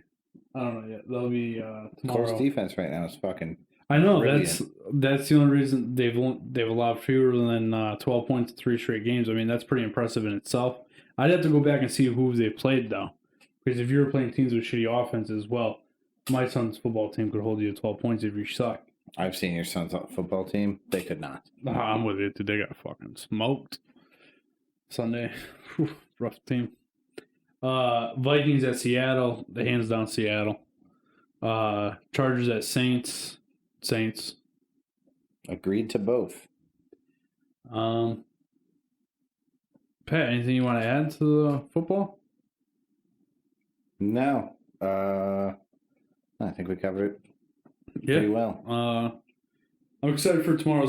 I don't know yet. That'll be tomorrow. Colts defense right now is fucking... I know. brilliant. That's the only reason they've allowed fewer than 12 points in 3 straight games. I mean, that's pretty impressive in itself. I'd have to go back and see who they played, though. Because if you're playing teams with shitty offenses, well, my son's football team could hold you to 12 points if you suck. I've seen your son's football team. They could not. I'm with it, dude. They got fucking smoked Sunday. Whew, rough team. Vikings at Seattle. The hands down Seattle. Chargers at Saints. Saints. Agreed to both. Pat, anything you want to add to the football? No. I think we covered it pretty well. I'm excited for tomorrow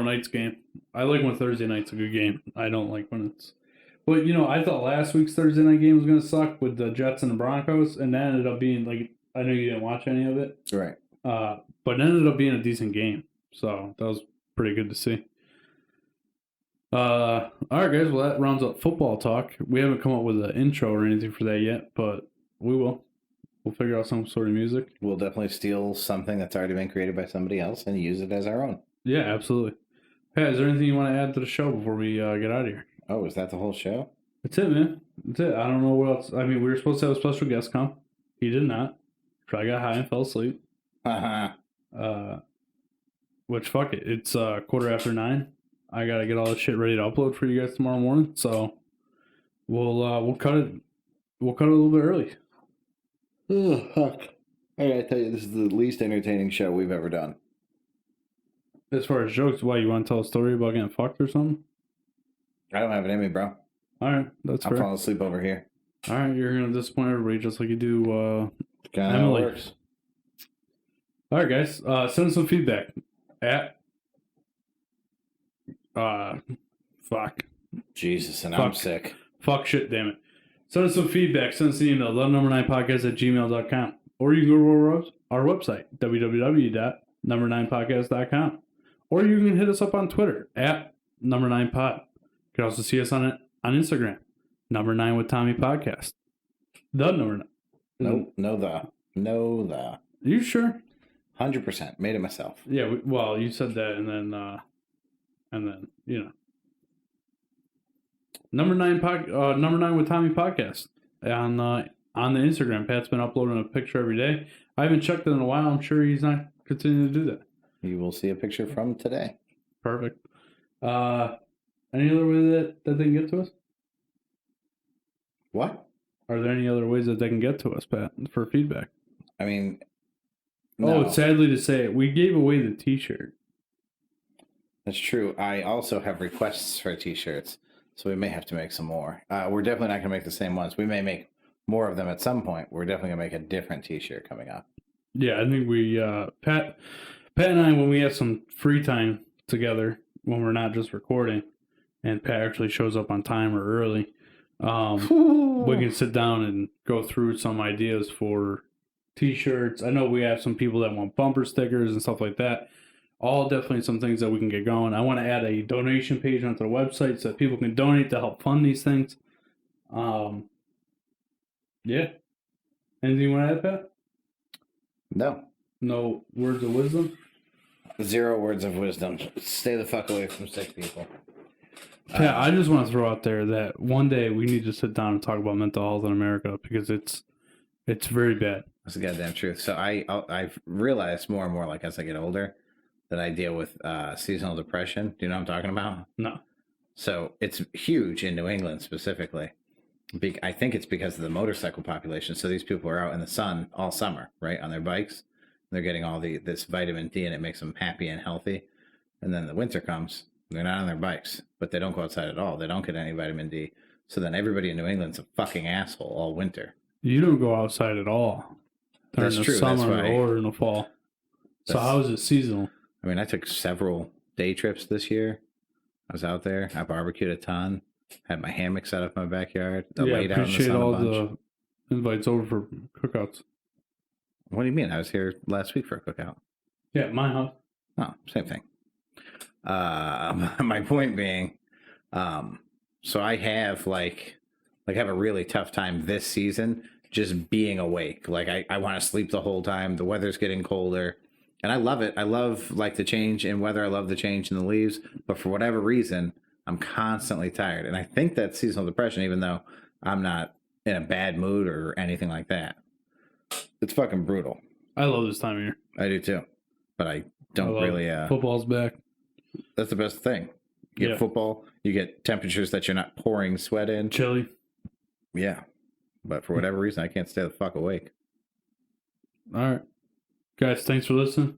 night's game. I like when Thursday night's a good game. I don't like when it's... But, I thought last week's Thursday night game was going to suck with the Jets and the Broncos, and that ended up being, I know you didn't watch any of it. Right. But it ended up being a decent game. So that was pretty good to see. All right, guys. Well, that rounds up football talk. We haven't come up with an intro or anything for that yet, but we will. We'll figure out some sort of music. We'll definitely steal something that's already been created by somebody else and use it as our own. Yeah, absolutely. Pat, is there anything you want to add to the show before we get out of here? Oh, is that the whole show? That's it, man. That's it. I don't know what else. I mean, we were supposed to have a special guest come. He did not. Probably got high and fell asleep. Which, fuck it. It's 9:15. I got to get all this shit ready to upload for you guys tomorrow morning. So we'll cut it. We'll cut it a little bit early. Oh, fuck. I gotta tell you, this is the least entertaining show we've ever done. As far as jokes, why, you want to tell a story about getting fucked or something? I don't have it in me, bro. All right, that's fair. I'm falling asleep over here. All right, you're going to disappoint everybody just like you do Kinda how it works. All right, guys. Send some feedback at... fuck. Jesus, and I'm sick. Fuck shit, damn it. Send us some feedback. Send us an email, lovenumber9podcast@gmail.com. Or you can go to our website, www.number9podcast.com. Or you can hit us up on Twitter, @number9pod. You can also see us on Instagram, Number 9 with Tommy Podcast. The Number 9. No, the. Are you sure? 100%. Made it myself. Yeah, well, you said that, and then, Number 9 with Tommy Podcast on the Instagram. Pat's been uploading a picture every day. I haven't checked it in a while. I'm sure he's not continuing to do that. You will see a picture from today. Perfect. Any other way that they can get to us? What? Are there any other ways that they can get to us, Pat, for feedback? I mean, no. Oh, sadly to say, we gave away the T-shirt. That's true. I also have requests for T-shirts, so we may have to make some more. We're definitely not going to make the same ones. We may make more of them at some point. We're definitely going to make a different T-shirt coming up. Yeah, I think we, Pat and I, when we have some free time together, when we're not just recording, and Pat actually shows up on time or early, we can sit down and go through some ideas for T-shirts. I know we have some people that want bumper stickers and stuff like that. All definitely some things that we can get going. I want to add a donation page onto the website so that people can donate to help fund these things. Yeah. Anything you want to add, Pat? No. No words of wisdom? 0 words of wisdom. Stay the fuck away from sick people. Pat, I just want to throw out there that one day we need to sit down and talk about mental health in America because it's very bad. That's the goddamn truth. So I've realized more and more, like as I get older, that I deal with seasonal depression. Do you know what I'm talking about? No. So it's huge in New England specifically. I think it's because of the motorcycle population. So these people are out in the sun all summer, right, on their bikes. They're getting all this vitamin D, and it makes them happy and healthy. And then the winter comes, they're not on their bikes, but they don't go outside at all. They don't get any vitamin D. So then everybody in New England's a fucking asshole all winter. You don't go outside at all during That's the true. summer or in the fall. So how is it seasonal? I mean, I took several day trips this year. I was out there. I barbecued a ton. Had my hammock set up in my backyard. I laid out in the sun all a bunch. the invites over for cookouts. What do you mean? I was here last week for a cookout. Yeah, my house. Oh, same thing. My point being, so I have have a really tough time this season just being awake. Like I want to sleep the whole time. The weather's getting colder, and I love it. I love like the change in weather. I love the change in the leaves. But for whatever reason, I'm constantly tired, and I think that's seasonal depression. Even though I'm not in a bad mood or anything like that, it's fucking brutal. I love this time of year. I do too, but I don't really. Football's back. That's the best thing. You get football. You get temperatures that you're not pouring sweat in. Chilly. Yeah, but for whatever reason, I can't stay the fuck awake. All right, guys. Thanks for listening.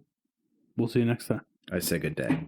We'll see you next time. I say good day.